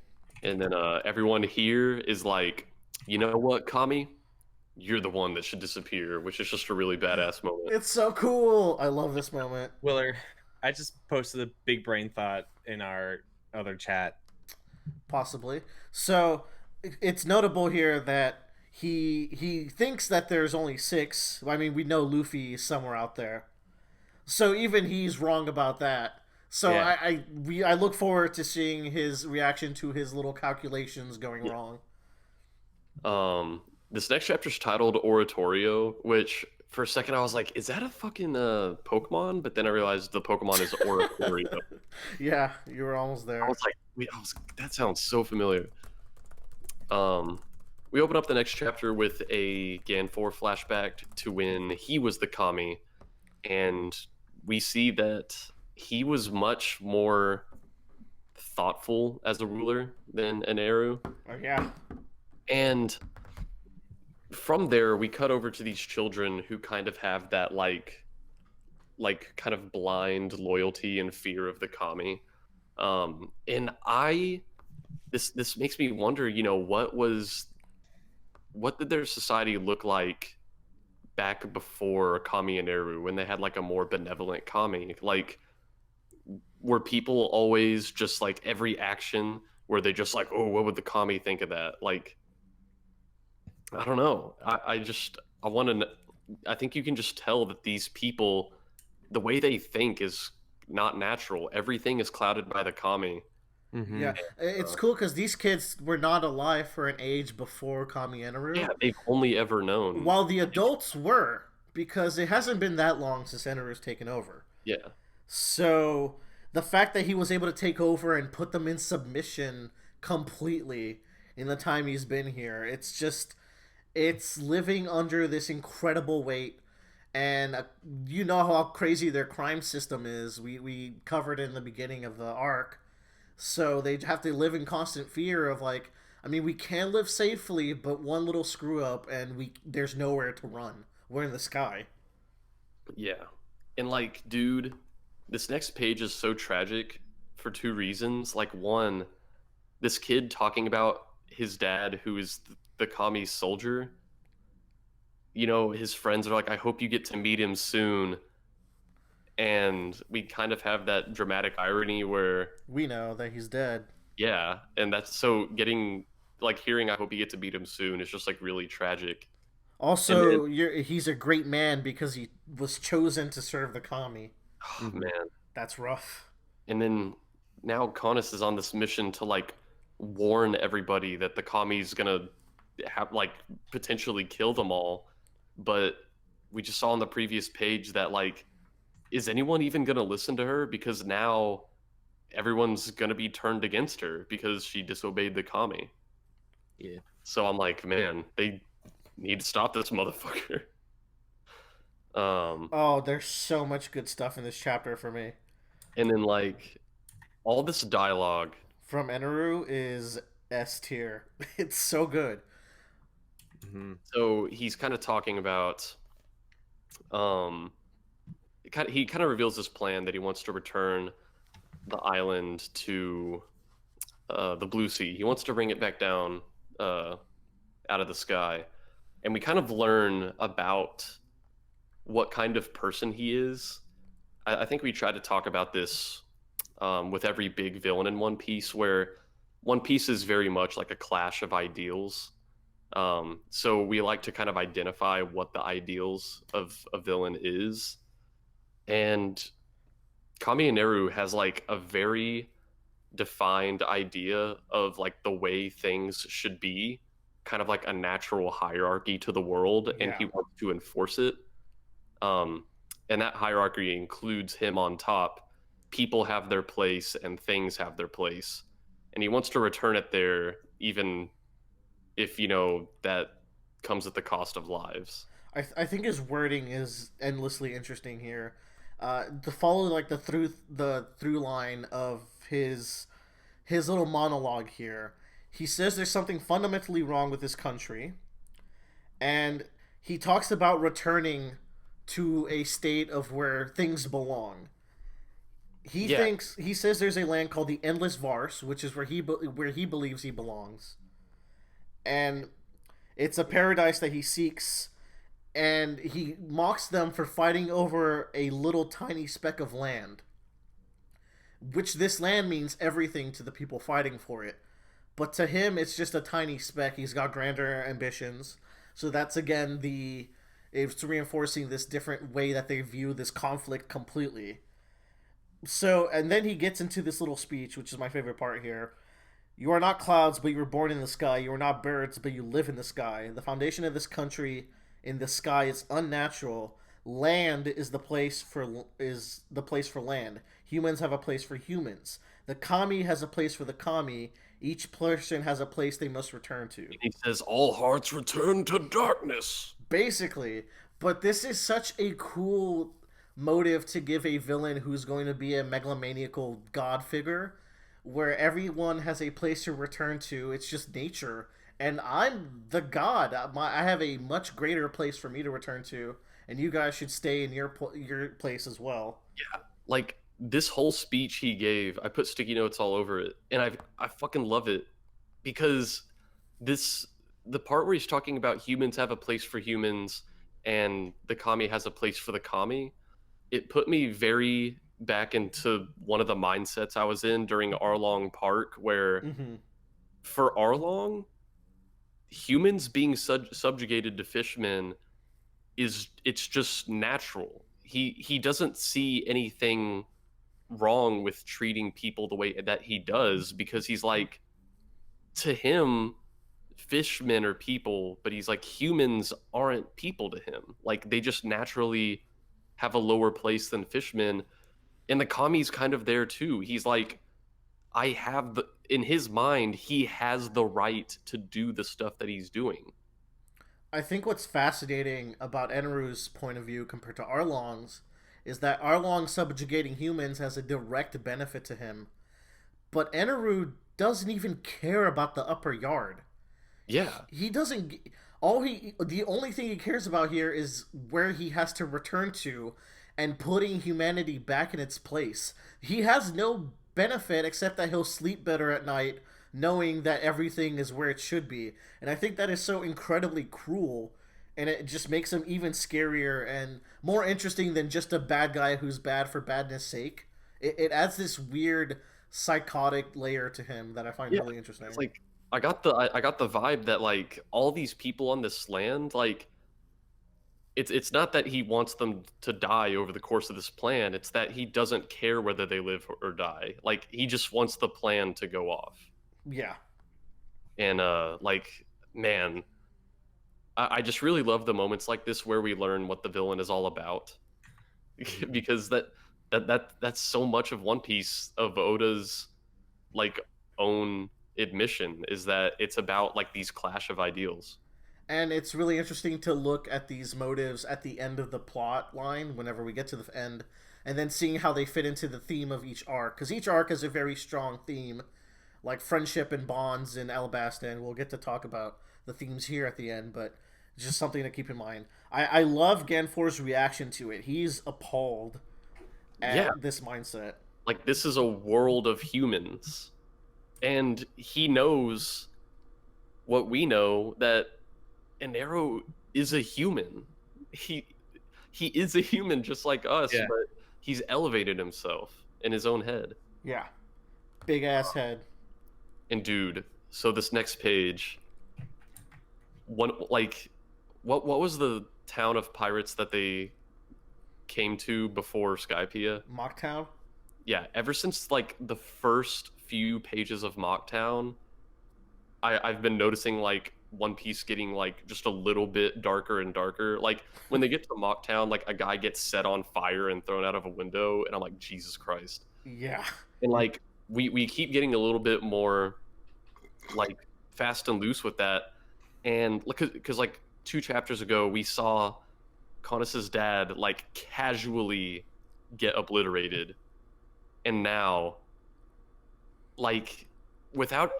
And then everyone here is like, "You know what, Kami? You're the one that should disappear," which is just a really badass moment. It's so cool. I love this moment. Willer, I just posted a big brain thought in our other chat. Possibly. So it's notable here that he thinks that there's only 6. I mean, we know Luffy is somewhere out there, so even he's wrong about that. So Yeah. I look forward to seeing his reaction to his little calculations going wrong. This next chapter's titled Oratorio, which for a second I was like, is that a fucking Pokemon? But then I realized the Pokemon is Oratorio. Yeah, you were almost there. I was like, wait, that sounds so familiar. We open up the next chapter with a Gann Ford flashback to when he was the Kami, and we see that he was much more thoughtful as a ruler than Antaroo. Oh, yeah. And from there, we cut over to these children who kind of have that like kind of blind loyalty and fear of the Kami. And this makes me wonder, you know, what did their society look like back before Kami and Eru, when they had like a more benevolent Kami? Like, were people always just like every action were they just like, oh, what would the Kami think of that? Like, I don't know. I want to. I think you can just tell that these people, the way they think is not natural. Everything is clouded by the Kami. Mm-hmm. Yeah, it's cool because these kids were not alive for an age before Kami and Antaroo. Yeah, they've only ever known. While the adults were, because it hasn't been that long since Antaroo's taken over. Yeah. So the fact that he was able to take over and put them in submission completely in the time he's been here, it's living under this incredible weight. And you know how crazy their crime system is. We covered in the beginning of the arc. So they have to live in constant fear of like, I mean, we can live safely, but one little screw up and there's nowhere to run. We're in the sky. Yeah. And like, dude, this next page is so tragic for 2 reasons. Like, one, this kid talking about his dad, who is the Kami soldier. You know, his friends are like, I hope you get to meet him soon. And we kind of have that dramatic irony where we know that he's dead. Yeah, and that's so getting like hearing I hope you get to meet him soon is just like really tragic. Also, he's a great man because he was chosen to serve the Kami. Oh man, that's rough. And then now Conus is on this mission to like warn everybody that the Kami's gonna have like potentially kill them all, but we just saw on the previous page that like, is anyone even going to listen to her? Because now everyone's going to be turned against her because she disobeyed the Kami. Yeah. So I'm like, man, they need to stop this motherfucker. Oh, there's so much good stuff in this chapter for me. And then like all this dialogue from Antaroo is S tier. It's so good. Mm-hmm. So he's kind of talking about he kind of reveals this plan that he wants to return the island to the Blue Sea. He wants to bring it back down out of the sky. And we kind of learn about what kind of person he is. I think we tried to talk about this with every big villain in One Piece, where One Piece is very much like a clash of ideals. So we like to kind of identify what the ideals of a villain is. And Kami and Eru has like a very defined idea of like the way things should be, kind of like a natural hierarchy to the world, and he wants to enforce it. And that hierarchy includes him on top. People have their place and things have their place. And he wants to return it there, even if, you know, that comes at the cost of lives. I think his wording is endlessly interesting here. To follow like the through line of his little monologue here, he says there's something fundamentally wrong with this country, and he talks about returning to a state of where things belong. He says there's a land called the Endless Vars, which is where he believes he belongs, and it's a paradise that he seeks. And he mocks them for fighting over a little tiny speck of land, which this land means everything to the people fighting for it. but to him it's just a tiny speck. He's got grander ambitions. So that's again it's reinforcing this different way that they view this conflict completely. So, and then he gets into this little speech, which is my favorite part here. You are not clouds, but you were born in the sky. You are not birds, but you live in the sky. The foundation of this country in the sky is unnatural. Land is the place for land. Humans have a place for humans. The commie has a place for the commie. Each person has a place they must return to. He says, "All hearts return to darkness." Basically, but this is such a cool motive to give a villain who's going to be a megalomaniacal god figure, where everyone has a place to return to. It's just nature, and I'm the god. I have a much greater place for me to return to, and you guys should stay in your place as well. Yeah, like this whole speech he gave, I put sticky notes all over it, and I fucking love it because the part where he's talking about humans have a place for humans and the commie has a place for the commie, it put me very back into one of the mindsets I was in during Arlong Park, where for Arlong, humans being subjugated to fishmen it's just natural. He doesn't see anything wrong with treating people the way that he does, because he's like, to him, fishmen are people, but he's like, humans aren't people to him. Like, they just naturally have a lower place than fishmen. And the commie's kind of there too. He's like, in his mind, he has the right to do the stuff that he's doing. I think what's fascinating about Enru's point of view compared to Arlong's is that Arlong subjugating humans has a direct benefit to him, but Antaroo doesn't even care about the upper yard. Yeah. He doesn't. The only thing he cares about here is where he has to return to and putting humanity back in its place. He has no benefit except that he'll sleep better at night knowing that everything is where it should be. And I think that is so incredibly cruel, and it just makes him even scarier and more interesting than just a bad guy who's bad for badness sake. It adds this weird psychotic layer to him that I find really interesting. It's like, I got the vibe that, like, all these people on this land, like, it's not that he wants them to die over the course of this plan. It's that he doesn't care whether they live or die. Like, he just wants the plan to go off. Yeah. And like, man, I just really love the moments like this where we learn what the villain is all about, because that's so much of One Piece, of Oda's like own admission, is that it's about like these clash of ideals. And it's really interesting to look at these motives at the end of the plot line whenever we get to the end, and then seeing how they fit into the theme of each arc, because each arc has a very strong theme, like friendship and bonds in Alabasta, and we'll get to talk about the themes here at the end, but it's just something to keep in mind. I love Gann Ford's reaction to it. He's appalled at this mindset. Like, this is a world of humans, and he knows what we know, that Antaroo is a human. He is a human just like us, but he's elevated himself in his own head. Yeah. Big ass head. And dude, so this next page, what was the town of pirates that they came to before Skypeia? Mocktown? Yeah, ever since like the first few pages of Mocktown, I've been noticing like One Piece getting like just a little bit darker and darker. Like, when they get to Mocktown, like a guy gets set on fire and thrown out of a window, and I'm like, Jesus Christ. Yeah. And like, we keep getting a little bit more like fast and loose with that. And because like 2 chapters ago we saw Conus's dad like casually get obliterated, and now like without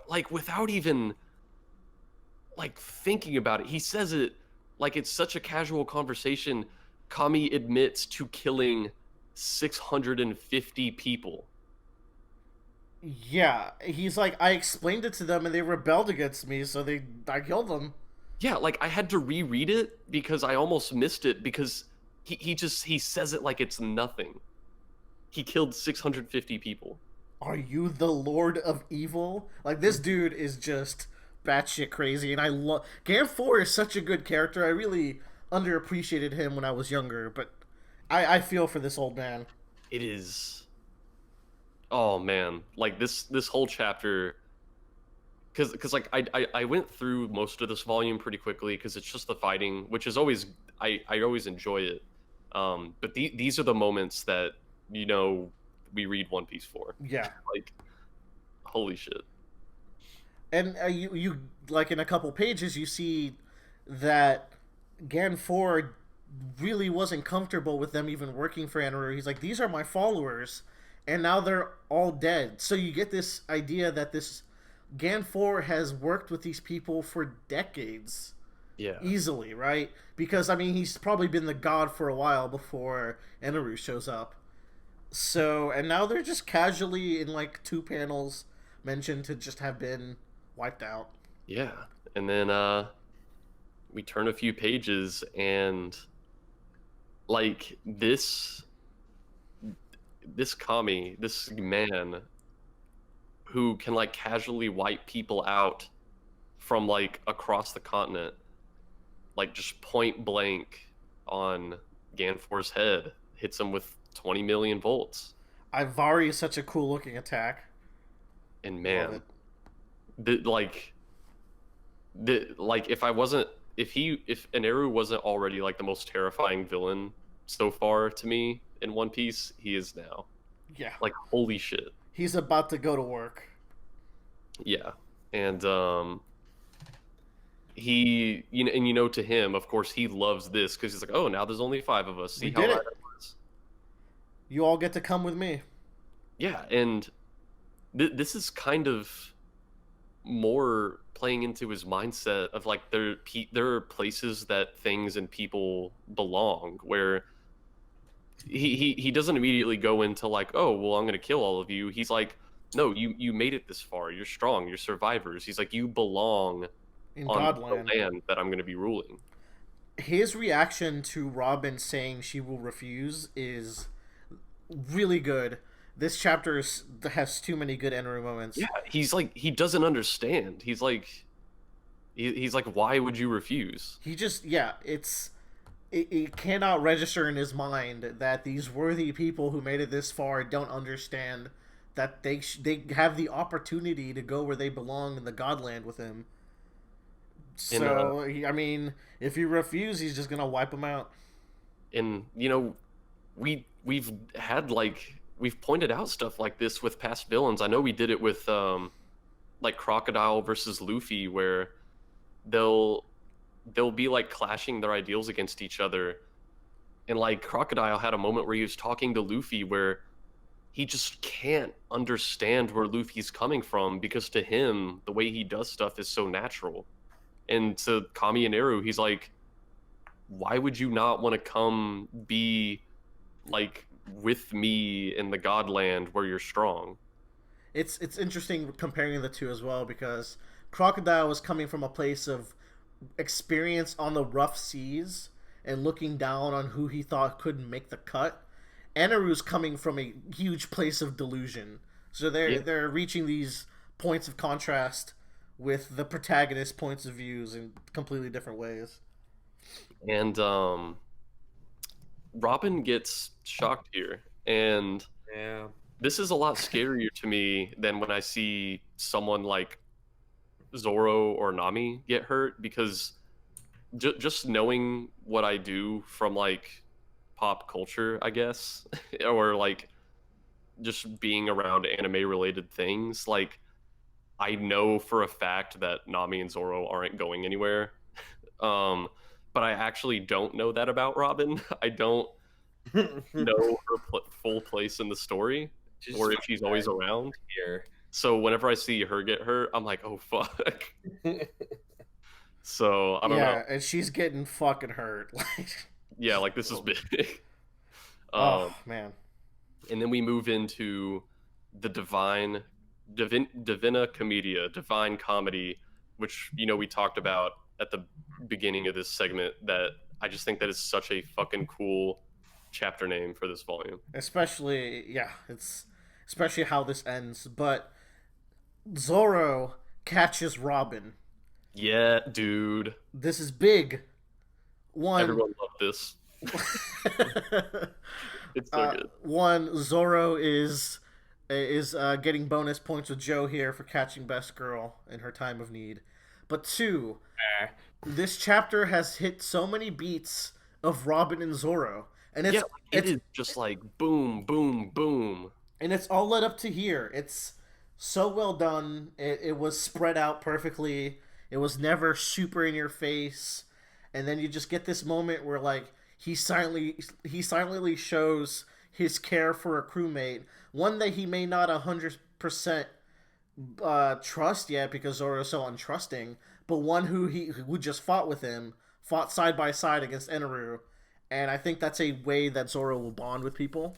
even like thinking about it, he says it like it's such a casual conversation. Kami admits to killing 650 people. Yeah, he's like, I explained it to them and they rebelled against me, so I killed them. Yeah, like I had to reread it because I almost missed it, because he says it like it's nothing. He killed 650 people. Are you the Lord of Evil? Like, this dude is just batshit crazy, and I love Gann Ford is such a good character. I really underappreciated him when I was younger, but I feel for this old man. It is. Oh man, like this whole chapter, because like I went through most of this volume pretty quickly because it's just the fighting, which is always I always enjoy it. But these are the moments that we read One Piece for. Yeah, Like holy shit. and you like in a couple pages you see that Gann Ford really wasn't comfortable with them even working for Antaroo. He's like, these are my followers, and now they're all dead. So you get this idea that this Gann Ford has worked with these people for decades. Yeah. Easily, right? Because, I mean, he's probably been the god for a while before Antaroo shows up. So, and now they're just casually in like 2 panels mentioned to just have been wiped out. Yeah. And then we turn a few pages and like this commie, this man who can like casually wipe people out from like across the continent, like just point blank on Ganfor's head, hits him with 20 million volts. Ivari is such a cool looking attack. And Love man, it. like if Antaroo wasn't already like the most terrifying villain so far to me in One Piece, he is now. Yeah. Like holy shit. He's about to go to work. Yeah. And he to him, of course, he loves this because he's like, oh, now there's only 5 of us. See We how did it. right I was? You all get to come with me. Yeah, and this is kind of more playing into his mindset of like there are places that things and people belong, where he doesn't immediately go into like, oh well, I'm gonna kill all of you. He's like, no, you made it this far, you're strong, you're survivors. He's like, you belong In on Godland. the land that I'm going to be ruling. His reaction to Robin saying she will refuse is really good. This chapter has too many good Enru moments. Yeah, he's like, he doesn't understand. He's like, why would you refuse? He just, yeah, it cannot register in his mind that these worthy people who made it this far don't understand that they have the opportunity to go where they belong in the Godland with him. So, I mean, if you refuse, he's just gonna wipe them out. And we've had we've pointed out stuff like this with past villains. I know we did it with like Crocodile versus Luffy, where they'll be like clashing their ideals against each other. And like Crocodile had a moment where he was talking to Luffy where he just can't understand where Luffy's coming from, because to him the way he does stuff is so natural. And to Kami and Eru, he's like, why would you not want to come be like with me in the Godland where you're strong? It's interesting comparing the two as well, because Crocodile was coming from a place of experience on the rough seas and looking down on who he thought couldn't make the cut. Anaru's coming from a huge place of delusion. So they're reaching these points of contrast with the protagonist's points of views in completely different ways. And Robin gets shocked here, and Yeah. this is a lot scarier to me than when I see someone like Zorro or Nami get hurt, because just knowing what I do from like pop culture, I guess, or like just being around anime related things, like I know for a fact that Nami and Zorro aren't going anywhere. But I actually don't know that about Robin. I don't know her full place in the story, or if she's always around. Here. So whenever I see her get hurt, I'm like, oh fuck. So I don't know. Yeah, and she's getting fucking hurt. Yeah, like this is big. Oh man. And then we move into the Divina Commedia, Divine Comedy, which we talked about at the beginning of this segment. That I just think that is such a fucking cool chapter name for this volume. Especially, yeah, it's especially how this ends. But Zorro catches Robin. Yeah, dude. This is big. One, Everyone loved this. It's so good. one Zorro is getting bonus points with Joe here for catching Best Girl in her time of need. But two, this chapter has hit so many beats of Robin and Zorro, and Yeah, it is just like boom, boom, boom. and it's all led up to here. It's so well done. It was spread out perfectly. It was never super in your face, and then you just get this moment where like he silently shows his care for a crewmate, one that he may not 100% trust yet because Zoro is so untrusting, but one who just fought with him, fought side by side against Antaroo, and I think that's a way that Zoro will bond with people.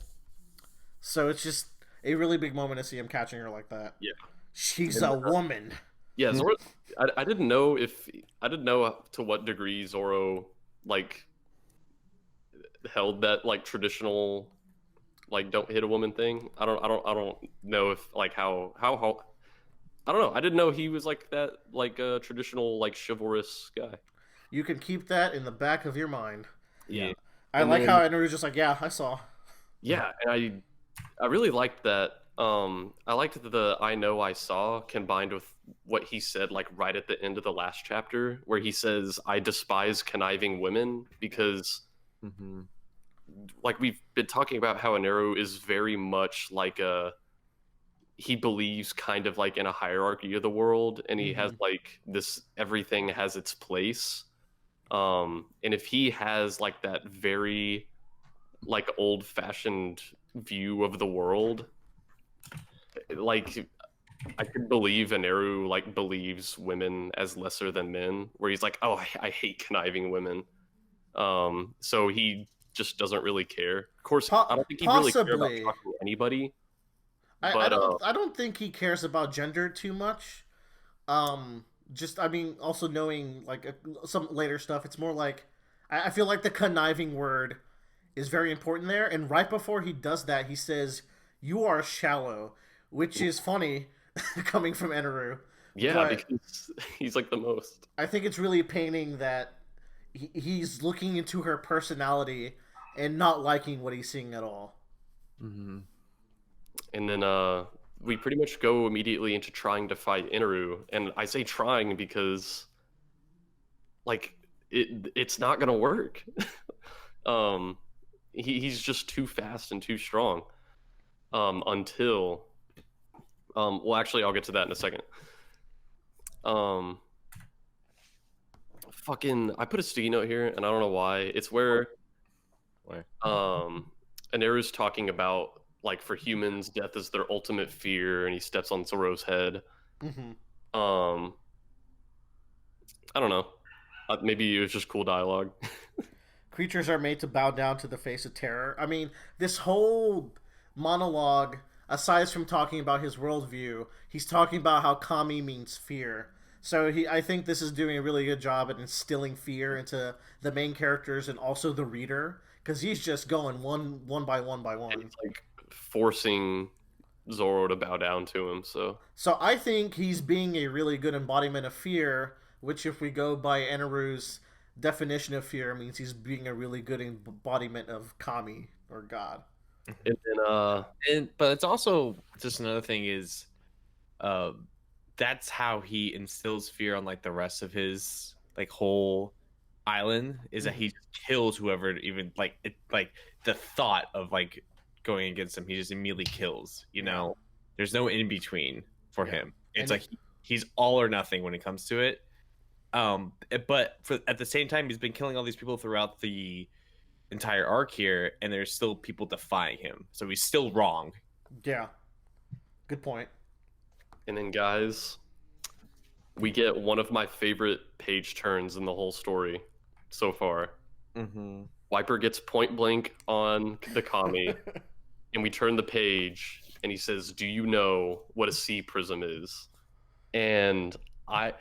So it's just a really big moment to see him catching her like that. Yeah. She's a woman. Yeah, Zoro. I didn't know to what degree Zoro like held that like traditional like don't hit a woman thing. I don't know if like how I don't know. I didn't know he was like that like a traditional like chivalrous guy. You can keep that in the back of your mind. Yeah. I like how Antaroo's just like, yeah, I saw. Yeah, and I really liked that. I liked the I know I saw combined with what he said like right at the end of the last chapter where he says I despise conniving women because like we've been talking about how Antaroo is very much like he believes kind of like in a hierarchy of the world and he has like this everything has its place. And if he has like that very like old-fashioned view of the world, like I could believe Antaroo like believes women as lesser than men, where he's like, oh, I hate conniving women. So he just doesn't really care. Of course, I don't think he really cares about talking to anybody. I don't think he cares about gender too much. Just I mean, also knowing like some later stuff, it's more like I feel like the conniving word is very important there. And right before he does that, he says, "You are shallow," which is funny coming from Antaroo. Yeah, because he's like the most. I think it's really painting that he's looking into her personality and not liking what he's seeing at all. And then we pretty much go immediately into trying to fight Antaroo, and I say trying because like it's not gonna work. He's just too fast and too strong. Until well, actually, I'll get to that in a second. Fucking, I put a sticky note here, and I don't know why. It's where Antaroo's talking about like for humans, death is their ultimate fear, and he steps on Zoro's head. I don't know. Maybe it was just cool dialogue. Creatures are made to bow down to the face of terror. I mean, this whole monologue, aside from talking about his worldview, he's talking about how kami means fear. So I think this is doing a really good job at instilling fear into the main characters and also the reader, because he's just going one by one. And he's like forcing Zorro to bow down to him. So I think he's being a really good embodiment of fear, which if we go by Antaroo's definition of fear means he's being a really good embodiment of kami or God. And then but it's also just another thing is that's how he instills fear on like the rest of his like whole island is that he just kills whoever even like it like the thought of like going against him, he just immediately kills, you know. There's no in between for him. It's like he's all or nothing when it comes to it. But at the same time, he's been killing all these people throughout the entire arc here, and there's still people defying him, so he's still wrong. Yeah, good point. And then, guys, we get one of my favorite page turns in the whole story so far. Wiper gets point blank on the commie, and we turn the page, and he says, "Do you know what a sea prism is?" And Oda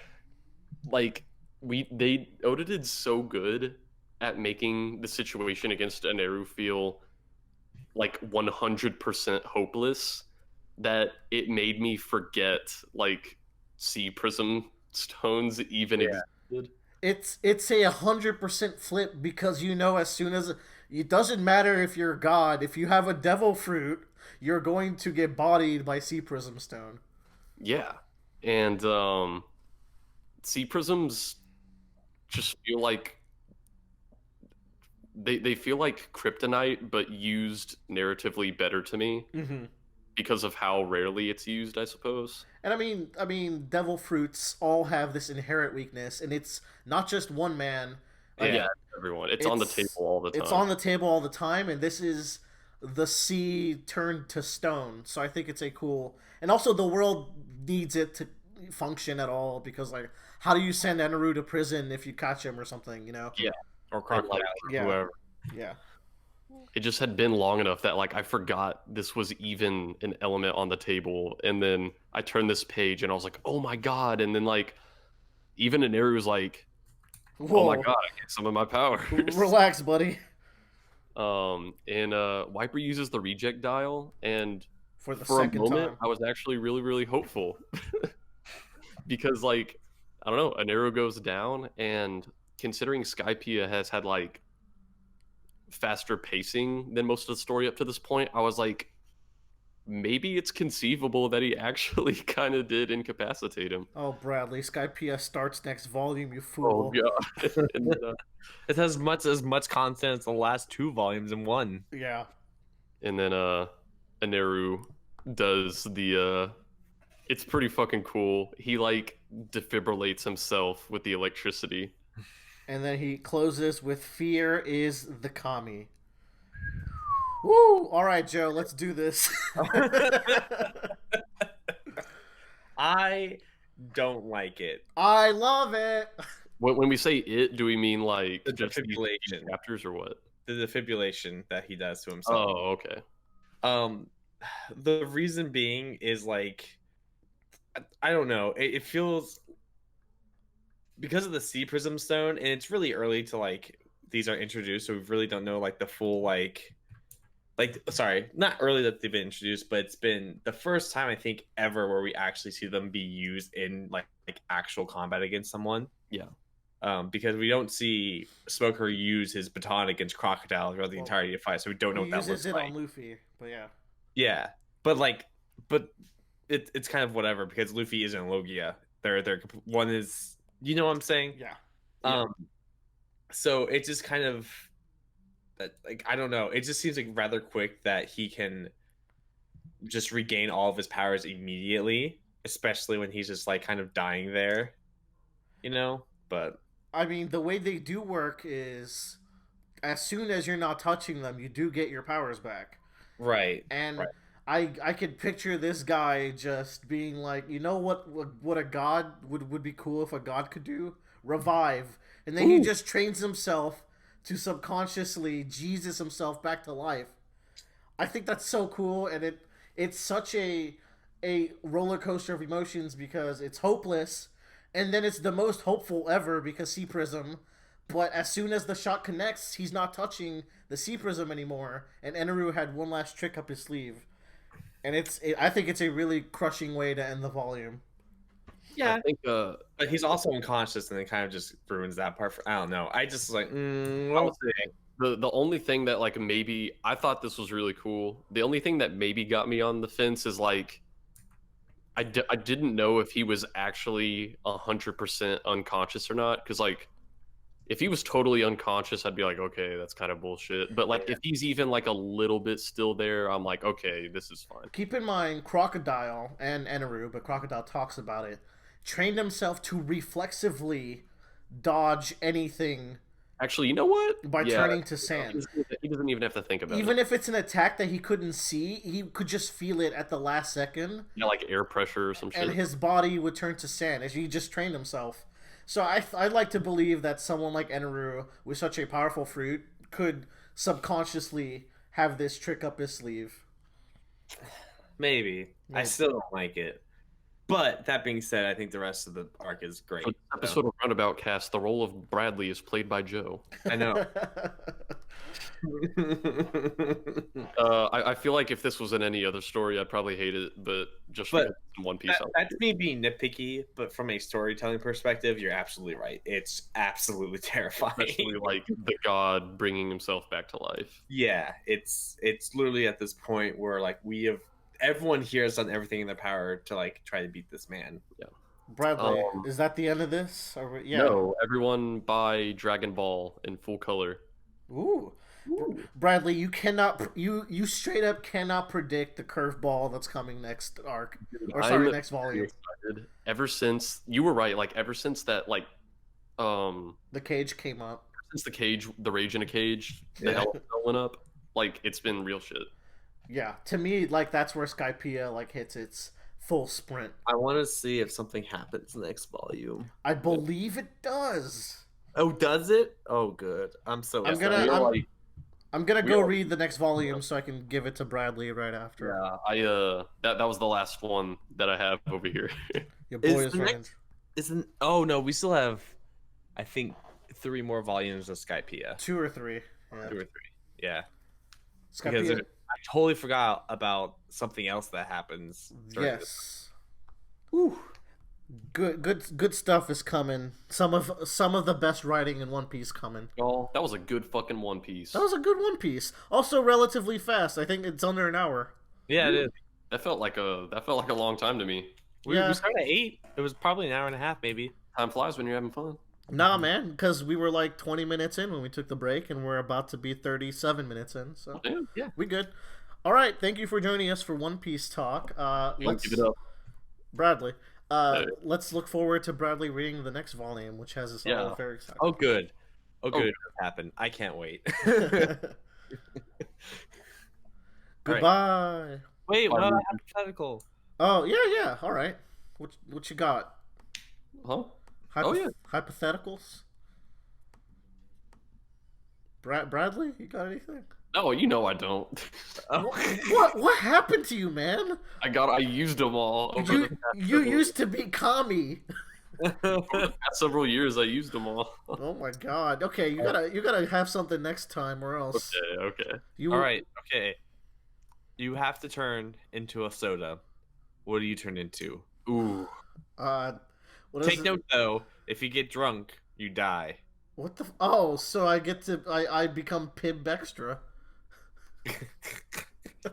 did so good at making the situation against Antaroo feel like 100% hopeless that it made me forget like sea prism stones even existed. It's a 100% flip because as soon as it doesn't matter if you're a god, if you have a devil fruit, you're going to get bodied by sea prism stone. Yeah, and sea prisms just feel like they feel like kryptonite, but used narratively better to me because of how rarely it's used, I suppose. And I mean, devil fruits all have this inherent weakness, and it's not just one man. Like, Yeah, everyone. It's on the table all the time. It's on the table all the time, and this is the sea turned to stone. So I think it's a cool, and also the world needs it to function at all because like, how do you send Antaroo to prison if you catch him or something? Yeah, or Crocodile, or whoever. Yeah. It just had been long enough that like I forgot this was even an element on the table, and then I turned this page and I was like, oh my god! And then like even Antaroo was like, whoa, oh my god, I get some of my powers. Relax, buddy. And Wiper uses the reject dial, and for a moment, time, I was actually really, really hopeful because, like, I don't know, an arrow goes down, and considering Skypeia has had like faster pacing than most of the story up to this point, I was like, maybe it's conceivable that he actually kind of did incapacitate him. Oh, Bradley, Skypeia starts next volume, you fool. Oh, yeah. And, it has as much content as the last 2 volumes in one. Yeah. And then Antaroo does the it's pretty fucking cool. He like defibrillates himself with the electricity. And then he closes with fear is the commie. Woo! All right, Joe, let's do this. I don't like it. I love it. When we say it, do we mean like The just these defibrillation. chapters or what? The defibrillation that he does to himself. Oh, okay. The reason being is like, I don't know. It feels because of the sea prism stone, and it's really early to like these are introduced, so we really don't know like the full like sorry, not early that they've been introduced, but it's been the first time I think ever where we actually see them be used in like actual combat against someone. Yeah. Because we don't see Smoker use his baton against Crocodile throughout the entirety of the fight, so we don't know what that looks like. He uses it on Luffy, but yeah. Yeah, but it's kind of whatever because Luffy isn't Logia. They're one is, you know what I'm saying? Yeah. So it just kind of like I don't know. It just seems like rather quick that he can just regain all of his powers immediately, especially when he's just like kind of dying there, But I mean, the way they do work is as soon as you're not touching them, you do get your powers back. Right. And right. I could picture this guy just being like, you know what a god would be cool if a god could do? Revive. And then he just trains himself to subconsciously Jesus himself back to life. I think that's so cool, and it's such a roller coaster of emotions because it's hopeless, and then it's the most hopeful ever because Sea Prism. But as soon as the shot connects, he's not touching the Sea Prism anymore, and Antaroo had one last trick up his sleeve. And I think it's a really crushing way to end the volume. Yeah, I think, but he's also unconscious, and it kind of just ruins that part. I don't know. I just like the only thing that like maybe I thought this was really cool. The only thing that maybe got me on the fence is like I didn't know if he was actually 100% unconscious or not. Because like if he was totally unconscious, I'd be like, okay, that's kind of bullshit. But like if he's even like a little bit still there, I'm like, okay, this is fine. Keep in mind, Crocodile and Antaroo, but Crocodile talks about it, trained himself to reflexively dodge anything. Actually, you know what? By turning to sand. He doesn't even have to think about it. Even if it's an attack that he couldn't see, he could just feel it at the last second. Yeah, like air pressure or some shit. And his body would turn to sand as he just trained himself. So I'd like to believe that someone like Antaroo, with such a powerful fruit, could subconsciously have this trick up his sleeve. Maybe. I still don't like it. But that being said, I think the rest of the arc is great. For this episode of Roundabout Cast, the role of Bradley is played by Joe. I know. I feel like if this was in any other story, I'd probably hate it, but just But because it's in One Piece, that's me being nitpicky, but from a storytelling perspective, you're absolutely right. It's absolutely terrifying. especially like the god bringing himself back to life. Yeah, it's literally at this point where like everyone here has done everything in their power to like try to beat this man. Yeah. Bradley, is that the end of this? Yeah. No, everyone buy Dragon Ball in full color. Ooh. Bradley, you cannot you straight up cannot predict the curveball that's coming next arc, or sorry, next volume. Excited. Ever since you were right, like ever since that, like the cage came up, since the rage in a cage, the hell went up. Like it's been real shit. Yeah, to me, like that's where Skypeia like hits its full sprint. I want to see if something happens next volume. I believe it does. Oh, does it? Oh, good. I'm gonna go read the next volume so I can give it to Bradley right after. Yeah, that was the last one that I have over here. Your boy is running. Oh no, we still have, I think, 3 more volumes of Skypeia. 2 or 3. Yeah. 2 or 3. Yeah. Skypeia. Because I totally forgot about something else that happens. Yes. Ooh. Good stuff is coming. Some of the best writing in One Piece coming. Oh, that was a good fucking One Piece. That was a good One Piece. Also relatively fast. I think it's under an hour. Yeah, it is. That felt like a long time to me. We started at 8. It was probably an hour and a half, maybe. Time flies when you're having fun. Nah, man, because we were like 20 minutes in when we took the break, and we're about to be 37 minutes in. So yeah, we good. All right, thank you for joining us for One Piece talk. Let's give it up, Bradley. Let's look forward to Bradley reading the next volume, which has us all very excited. Oh, good. Oh, good. It'll happen. I can't wait. Goodbye. Right. Wait, what about hypothetical? Oh, yeah. All right. What you got? Huh? Hypotheticals? Bradley, you got anything? No, you know I don't. What happened to you, man? I used them all. You used to be Commie. For the past several years, I used them all. Oh my god. Okay, you gotta have something next time, or else. Okay. All right. Okay. You have to turn into a soda. What do you turn into? Ooh. Take note though. If you get drunk, you die. What the? Oh, so I get to I become Pib Extra.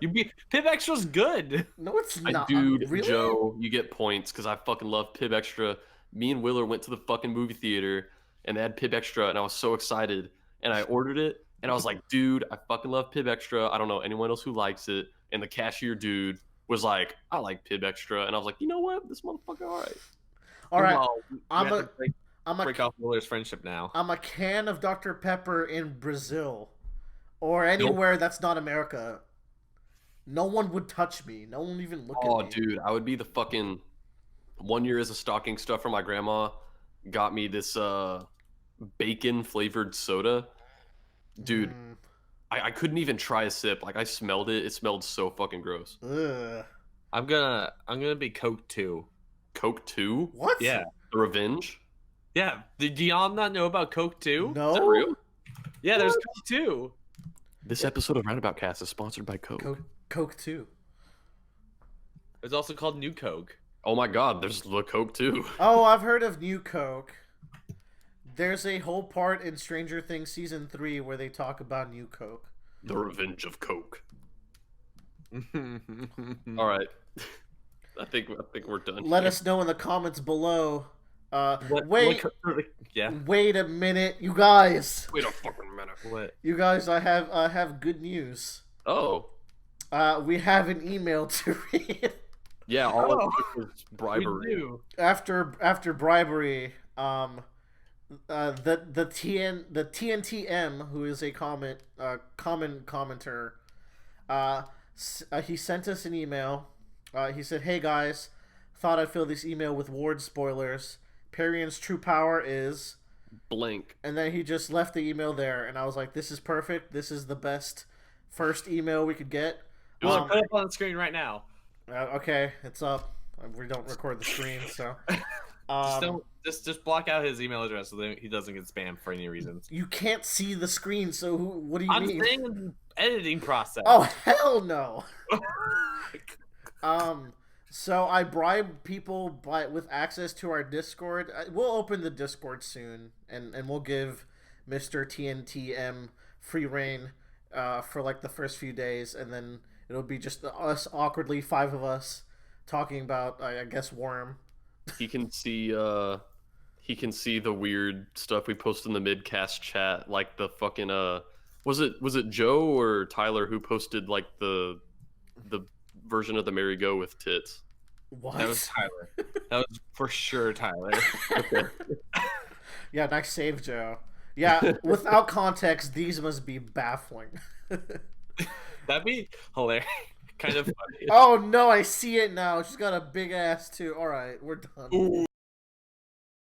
Pib Extra's good. No, it's not. Dude, really? Joe, you get points because I fucking love Pib Extra. Me and Willer went to the fucking movie theater and they had Pib Extra and I was so excited and I ordered it and I was like, dude, I fucking love Pib Extra. I don't know anyone else who likes it. And the cashier dude was like, I like Pib Extra, and I was like, you know what, this motherfucker, all right. Well, I'm a break off Willer's friendship now. I'm a can of Dr. Pepper in Brazil, or anywhere that's not America. No one would touch me. No one would even look at me. Oh, dude, I would be the fucking. One year as a stocking stuffer, my grandma got me this bacon flavored soda. Dude, I couldn't even try a sip. Like I smelled it. It smelled so fucking gross. Ugh. I'm gonna be Coke 2. Coke 2? What? Yeah. The Revenge? Yeah. Do y'all not know about Coke 2? No. Is that real? Yeah, there's Coke 2. This episode of Roundabout Cast is sponsored by Coke. Coke 2. It's also called New Coke. Oh my god, there's the Coke 2. Oh, I've heard of New Coke. There's a whole part in Stranger Things Season 3 where they talk about New Coke. The Revenge of Coke. All right. I think we're done. Let us know in the comments below. Wait a minute, you guys. Wait a fucking minute. What? You guys, I have good news. Oh. We have an email to read. Yeah, all of it was bribery. We do. After bribery, the TNTM, who is a common commenter, he sent us an email. He said, "Hey guys, thought I'd fill this email with Ward spoilers. Perion's true power is blank." And then he just left the email there, and I was like, "This is perfect. This is the best first email we could get." Put it up on the screen right now. Okay, it's up. We don't record the screen, so. Just block out his email address so that he doesn't get spammed for any reasons. You can't see the screen, so what do you mean? I'm saying the editing process. Oh hell no. So I bribe people with access to our Discord. We'll open the Discord soon, and we'll give Mr. TNTM free reign for like the first few days, and then it'll be just us awkwardly, 5 of us, talking about I guess Worm. He can see the weird stuff we post in the midcast chat, like the fucking was it Joe or Tyler who posted like the version of the merry-go with tits? What? That was Tyler. That was for sure Tyler. Okay. Yeah, nice save, Joe. Yeah, without context, these must be baffling. That'd be hilarious. Kind of funny. Oh no, I see it now. She's got a big ass too. All right, we're done. Ooh.